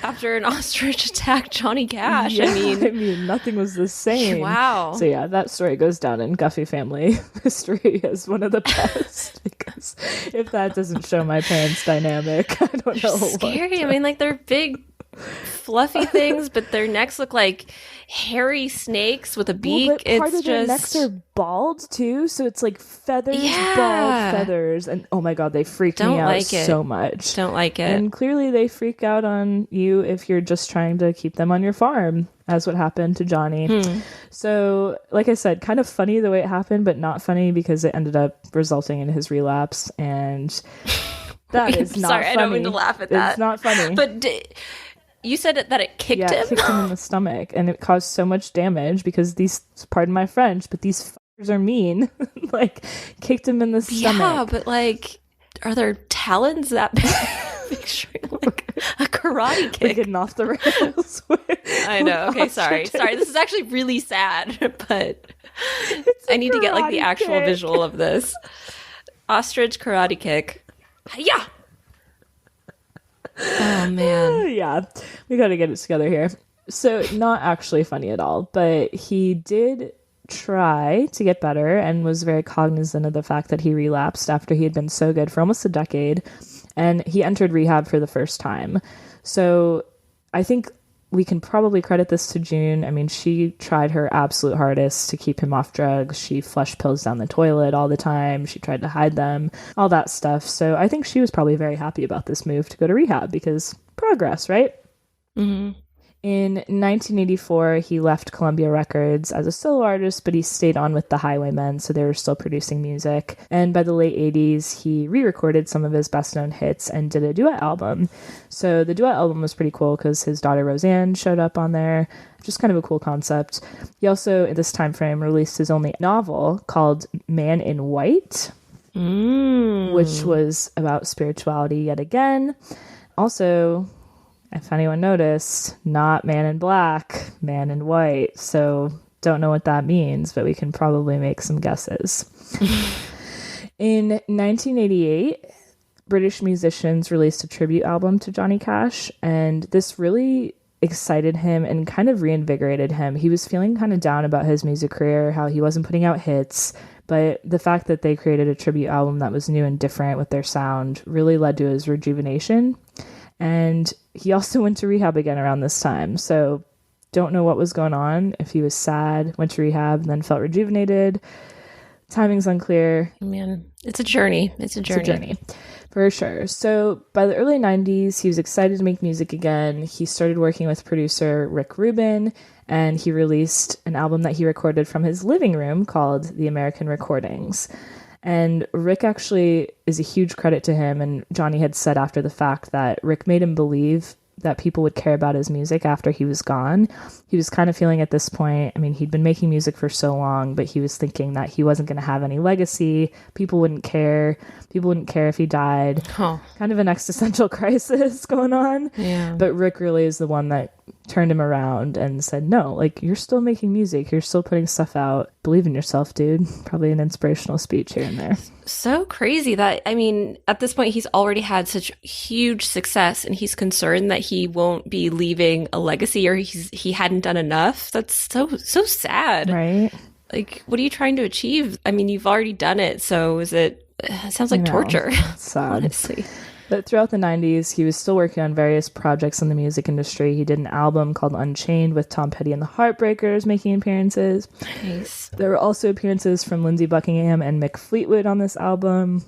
an ostrich attacked Johnny Cash. Yeah, I mean, nothing was the same. Wow. So yeah, that story goes down in Guffey family history as one of the best, because if that doesn't show my parents' dynamic, I don't know what. Scary. I mean, like, they're big fluffy things, but their necks look like hairy snakes with a beak. Well, but part it's of their necks are bald too, so it's like feathers, bald feathers, and oh my god, they freak me out so much. Don't like it. And clearly they freak out on you if you're just trying to keep them on your farm, as what happened to Johnny. So like I said, kind of funny the way it happened, but not funny because it ended up resulting in his relapse, and that is not funny. I don't mean to laugh at that. It's not funny. But you said that it kicked him? Yeah, it kicked him in the stomach, and it caused so much damage because these, pardon my French, but these fuckers are mean. Like, kicked him in the stomach. Yeah, but like, are there talons that picturing like a karate kick? We're getting off the rails. I know. Okay, sorry. This is actually really sad, but I need to get like the actual visual of this. Ostrich karate kick. Yeah. Oh man. Yeah, we got to get it together here. So not actually funny at all, but he did try to get better and was very cognizant of the fact that he relapsed after he had been so good for almost a decade, and he entered rehab for the first time. So I think we can probably credit this to June. I mean, she tried her absolute hardest to keep him off drugs. She flushed pills down the toilet all the time. She tried to hide them, all that stuff. So I think she was probably very happy about this move to go to rehab because progress, right? Mm-hmm. In 1984, he left Columbia Records as a solo artist, but he stayed on with the Highwaymen, so they were still producing music. And by the late 80s, he re-recorded some of his best-known hits and did a duet album. So the duet album was pretty cool because his daughter Roseanne showed up on there. Just kind of a cool concept. He also, at this time frame, released his only novel called Man in White, which was about spirituality yet again. Also, if anyone noticed, not Man in Black, Man in White. So don't know what that means, but we can probably make some guesses. In 1988, British musicians released a tribute album to Johnny Cash, and this really excited him and kind of reinvigorated him. He was feeling kind of down about his music career, how he wasn't putting out hits, but the fact that they created a tribute album that was new and different with their sound really led to his rejuvenation. And he also went to rehab again around this time. So don't know what was going on. If he was sad, went to rehab, and then felt rejuvenated. Timing's unclear. Man, it's a journey. It's a journey. For sure. So by the early 90s, he was excited to make music again. He started working with producer Rick Rubin, and he released an album that he recorded from his living room called The American Recordings. And Rick actually is a huge credit to him. And Johnny had said after the fact that Rick made him believe that people would care about his music after he was gone. He was kind of feeling at this point, I mean, he'd been making music for so long, but he was thinking that he wasn't going to have any legacy. People wouldn't care. People wouldn't care if he died. Oh. Kind of an existential crisis going on. Yeah. But Rick really is the one that turned him around and said, no, like, you're still making music. You're still putting stuff out. Believe in yourself, dude. Probably an inspirational speech here and there. So crazy that, I mean, at this point, he's already had such huge success and he's concerned that he won't be leaving a legacy or he hadn't done enough. That's so sad. Right? Like, what are you trying to achieve? I mean, you've already done it. So it sounds like torture. It's sad. Honestly. But throughout the 90s, he was still working on various projects in the music industry. He did an album called Unchained with Tom Petty and the Heartbreakers making appearances. Nice. There were also appearances from Lindsey Buckingham and Mick Fleetwood on this album.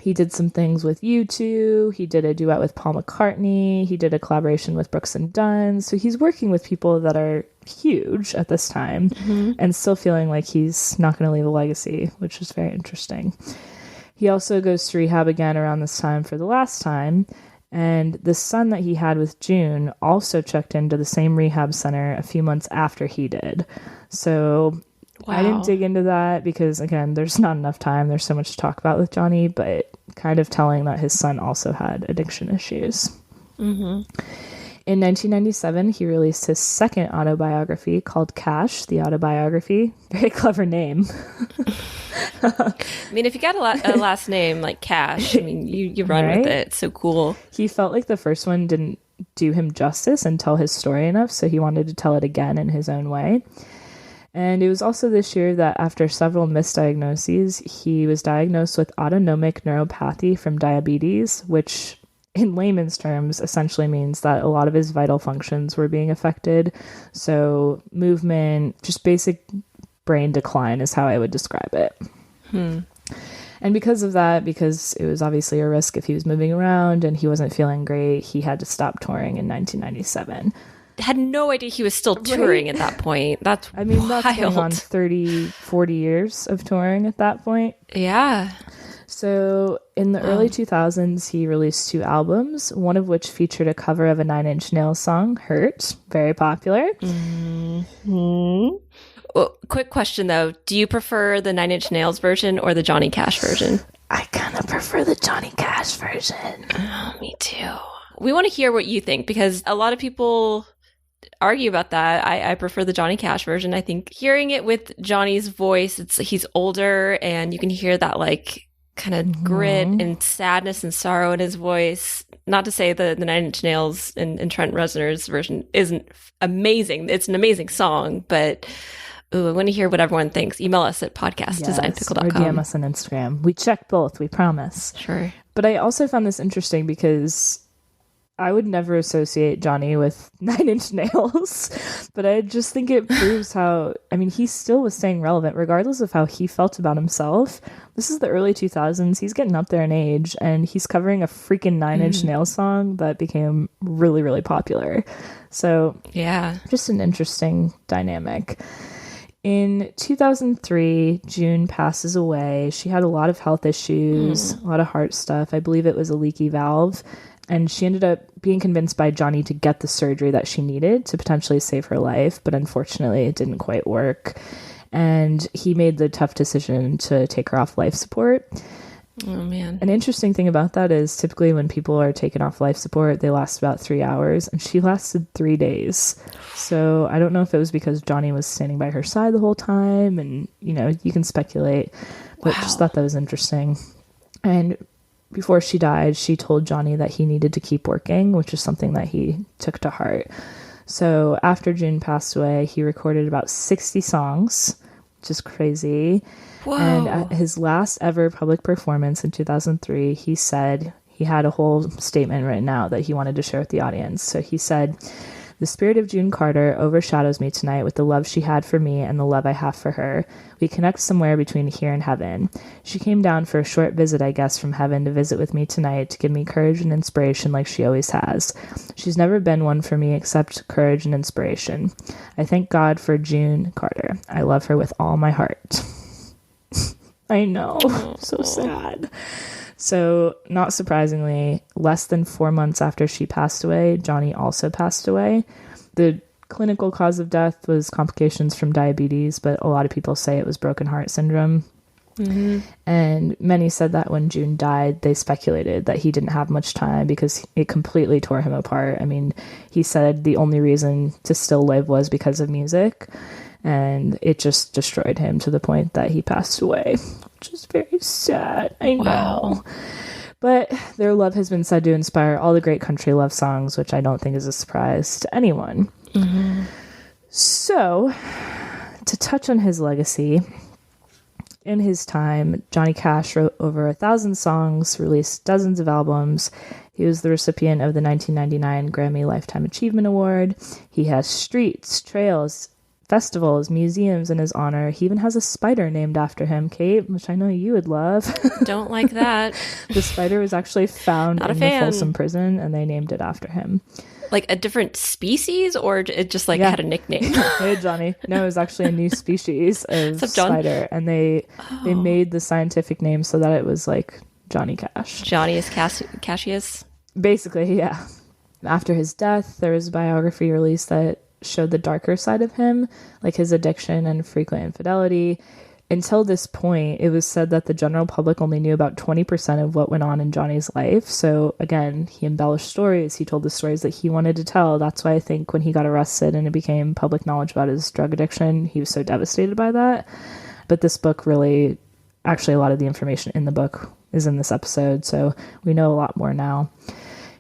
He did some things with U2. He did a duet with Paul McCartney. He did a collaboration with Brooks and Dunn. So he's working with people that are huge at this time and still feeling like he's not going to leave a legacy, which is very interesting. He also goes to rehab again around this time for the last time. And the son that he had with June also checked into the same rehab center a few months after he did. So wow. I didn't dig into that because, again, there's not enough time. There's so much to talk about with Johnny, but kind of telling that his son also had addiction issues. Mm-hmm. In 1997, he released his second autobiography called Cash, the Autobiography. Very clever name. I mean, if you got a last name like Cash, I mean, you run with it. It's so cool. He felt like the first one didn't do him justice and tell his story enough, so he wanted to tell it again in his own way. And it was also this year that after several misdiagnoses, he was diagnosed with autonomic neuropathy from diabetes, which in layman's terms essentially means that a lot of his vital functions were being affected. So movement, just basic brain decline is how I would describe it. And because of that, because it was obviously a risk if he was moving around and he wasn't feeling great, he had to stop touring in 1997. Had no idea he was still touring at that point. That's wild. That's going on 30, 40 years of touring at that point. Yeah. So in the early 2000s, he released 2 albums, one of which featured a cover of a Nine Inch Nails song, Hurt, very popular. Well, quick question, though. Do you prefer the Nine Inch Nails version or the Johnny Cash version? I kind of prefer the Johnny Cash version. Oh, me too. We want to hear what you think because a lot of people argue about that. I prefer the Johnny Cash version. I think hearing it with Johnny's voice, he's older and you can hear that like kind of grit and sadness and sorrow in his voice. Not to say that the Nine Inch Nails and Trent Reznor's version isn't amazing. It's an amazing song, but I want to hear what everyone thinks. Email us at podcast@designpickle.com. Or DM us on Instagram. We check both, we promise. Sure. But I also found this interesting because I would never associate Johnny with Nine Inch Nails, but I just think it proves how, I mean, he still was staying relevant regardless of how he felt about himself. This is the early 2000s. He's getting up there in age, and he's covering a freaking Nine Inch Nails song that became really, really popular. So, yeah, just an interesting dynamic. In 2003, June passes away. She had a lot of health issues, a lot of heart stuff. I believe it was a leaky valve. And she ended up being convinced by Johnny to get the surgery that she needed to potentially save her life. But unfortunately, it didn't quite work. And he made the tough decision to take her off life support. Oh, man. An interesting thing about that is typically when people are taken off life support, they last about 3 hours. And she lasted 3 days. So I don't know if it was because Johnny was standing by her side the whole time. And, you know, you can speculate. But just thought that was interesting. And before she died, she told Johnny that he needed to keep working, which is something that he took to heart. So after June passed away, he recorded about 60 songs, which is crazy. Whoa. And at his last ever public performance in 2003, he said, he had a whole statement written out that he wanted to share with the audience. So he said, "The spirit of June Carter overshadows me tonight with the love she had for me and the love I have for her. We connect somewhere between here and heaven. She came down for a short visit, I guess, from heaven to visit with me tonight to give me courage and inspiration like she always has. She's never been one for me except courage and inspiration. I thank God for June Carter. I love her with all my heart." I know. So sad. So, not surprisingly, less than 4 months after she passed away, Johnny also passed away. The clinical cause of death was complications from diabetes, but a lot of people say it was broken heart syndrome. And many said that when June died, they speculated that he didn't have much time because it completely tore him apart. I mean, he said the only reason to still live was because of music, and it just destroyed him to the point that he passed away, which is very sad. I know. But their love has been said to inspire all the great country love songs, which I don't think is a surprise to anyone. So, to touch on his legacy, in his time, Johnny Cash wrote over 1,000 songs, released dozens of albums. He was the recipient of the 1999 Grammy Lifetime Achievement Award. He has streets, trails, festivals, museums in his honor. He even has a spider named after him, Kate, which I know you would love. Don't like that. The spider was actually found in the Folsom prison, and they named it after him. Like a different species, or it just had a nickname? Hey, Johnny. No, it was actually a new species of spider, and they made the scientific name so that it was like Johnny Cash. Johnny is Cassius? Basically, yeah. After his death, there was a biography released that showed the darker side of him, like his addiction and frequent infidelity. Until this point, it was said that the general public only knew about 20% of what went on in Johnny's life. So again, he embellished stories. He told the stories that he wanted to tell. That's why I think when he got arrested and it became public knowledge about his drug addiction, he was so devastated by that. But this book really, actually a lot of the information in the book is in this episode. So we know a lot more now.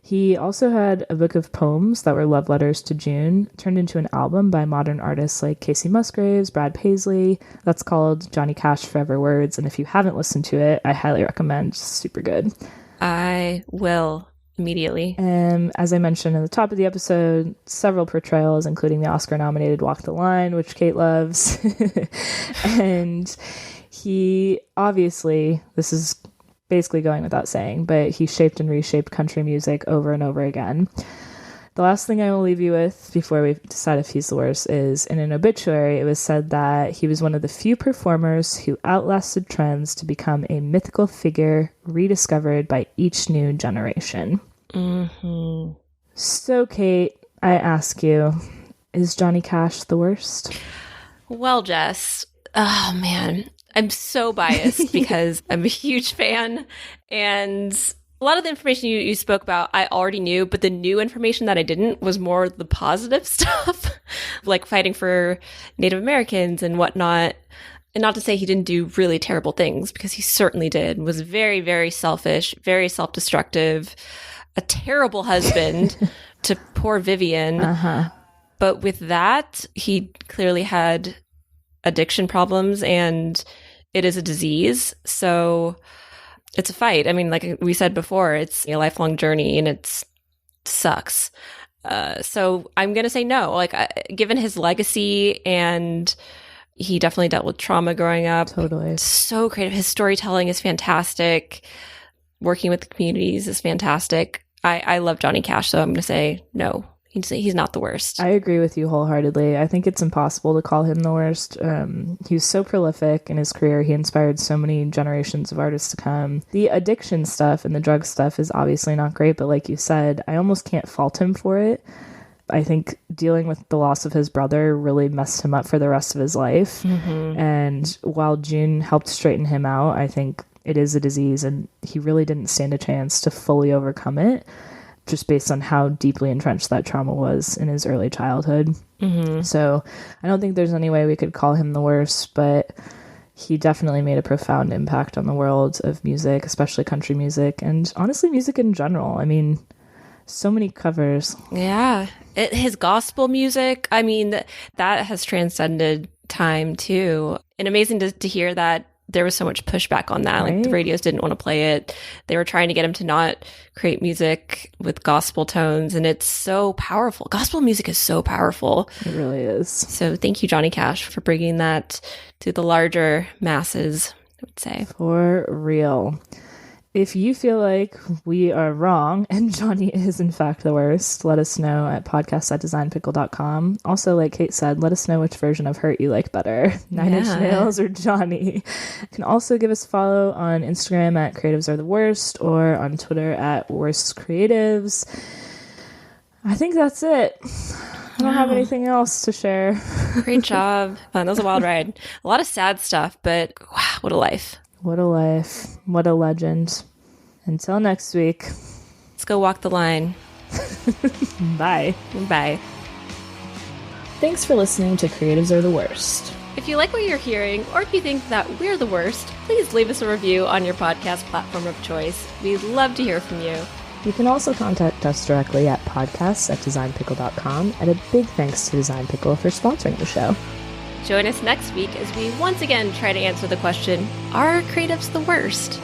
He also had a book of poems that were love letters to June, turned into an album by modern artists like Casey Musgraves, Brad Paisley. That's called Johnny Cash Forever Words. And if you haven't listened to it, I highly recommend. It's super good. I will immediately. As I mentioned at the top of the episode, several portrayals, including the Oscar-nominated Walk the Line, which Kate loves. And he obviously, this is basically going without saying, but he shaped and reshaped country music over and over again. The last thing I will leave you with before we decide if he's the worst is, in an obituary, it was said that he was one of the few performers who outlasted trends to become a mythical figure rediscovered by each new generation. So, Kate, I ask you, is Johnny Cash the worst? Well, Jess, oh man, I'm so biased because I'm a huge fan, and a lot of the information you spoke about I already knew, but the new information that I didn't was more the positive stuff, like fighting for Native Americans and whatnot. And not to say he didn't do really terrible things, because he certainly did. Was very, very selfish, very self-destructive, a terrible husband to poor Vivian. But with that, he clearly had addiction problems, and it is a disease. So it's a fight. I mean, like we said before, it's a lifelong journey, and it's sucks. So I'm going to say no. Like, given his legacy, and he definitely dealt with trauma growing up. Totally. So creative. His storytelling is fantastic. Working with the communities is fantastic. I love Johnny Cash, so I'm going to say no. He's not the worst. I agree with you wholeheartedly. I think it's impossible to call him the worst. He was so prolific in his career. He inspired so many generations of artists to come. The addiction stuff and the drug stuff is obviously not great, but like you said, I almost can't fault him for it. I think dealing with the loss of his brother really messed him up for the rest of his life. Mm-hmm. And while June helped straighten him out, I think it is a disease and he really didn't stand a chance to fully overcome it, just based on how deeply entrenched that trauma was in his early childhood. Mm-hmm. So I don't think there's any way we could call him the worst, but he definitely made a profound impact on the world of music, especially country music, and honestly music in general. I mean, so many covers. Yeah. His gospel music, I mean, that has transcended time too. And amazing to hear that there was so much pushback on that. Right? Like, the radios didn't want to play it. They were trying to get him to not create music with gospel tones. And it's so powerful. Gospel music is so powerful. It really is. So thank you, Johnny Cash, for bringing that to the larger masses, I would say. For real. If you feel like we are wrong and Johnny is in fact the worst, let us know at podcast@designpickle.com. Also, like Kate said, let us know which version of Hurt you like better, Nine Inch Nails or Johnny. You can also give us a follow on Instagram at Creatives Are The Worst or on Twitter at Worst Creatives. I think that's it. I don't have anything else to share. Great job. Fun. That was a wild ride. A lot of sad stuff, but wow, what a life. What a life. What a legend. Until next week. Let's go walk the line. Bye. Bye. Thanks for listening to Creatives Are The Worst. If you like what you're hearing, or if you think that we're the worst, please leave us a review on your podcast platform of choice. We'd love to hear from you. You can also contact us directly at podcasts@designpickle.com, and a big thanks to Design Pickle for sponsoring the show. Join us next week as we once again try to answer the question, are creatives the worst?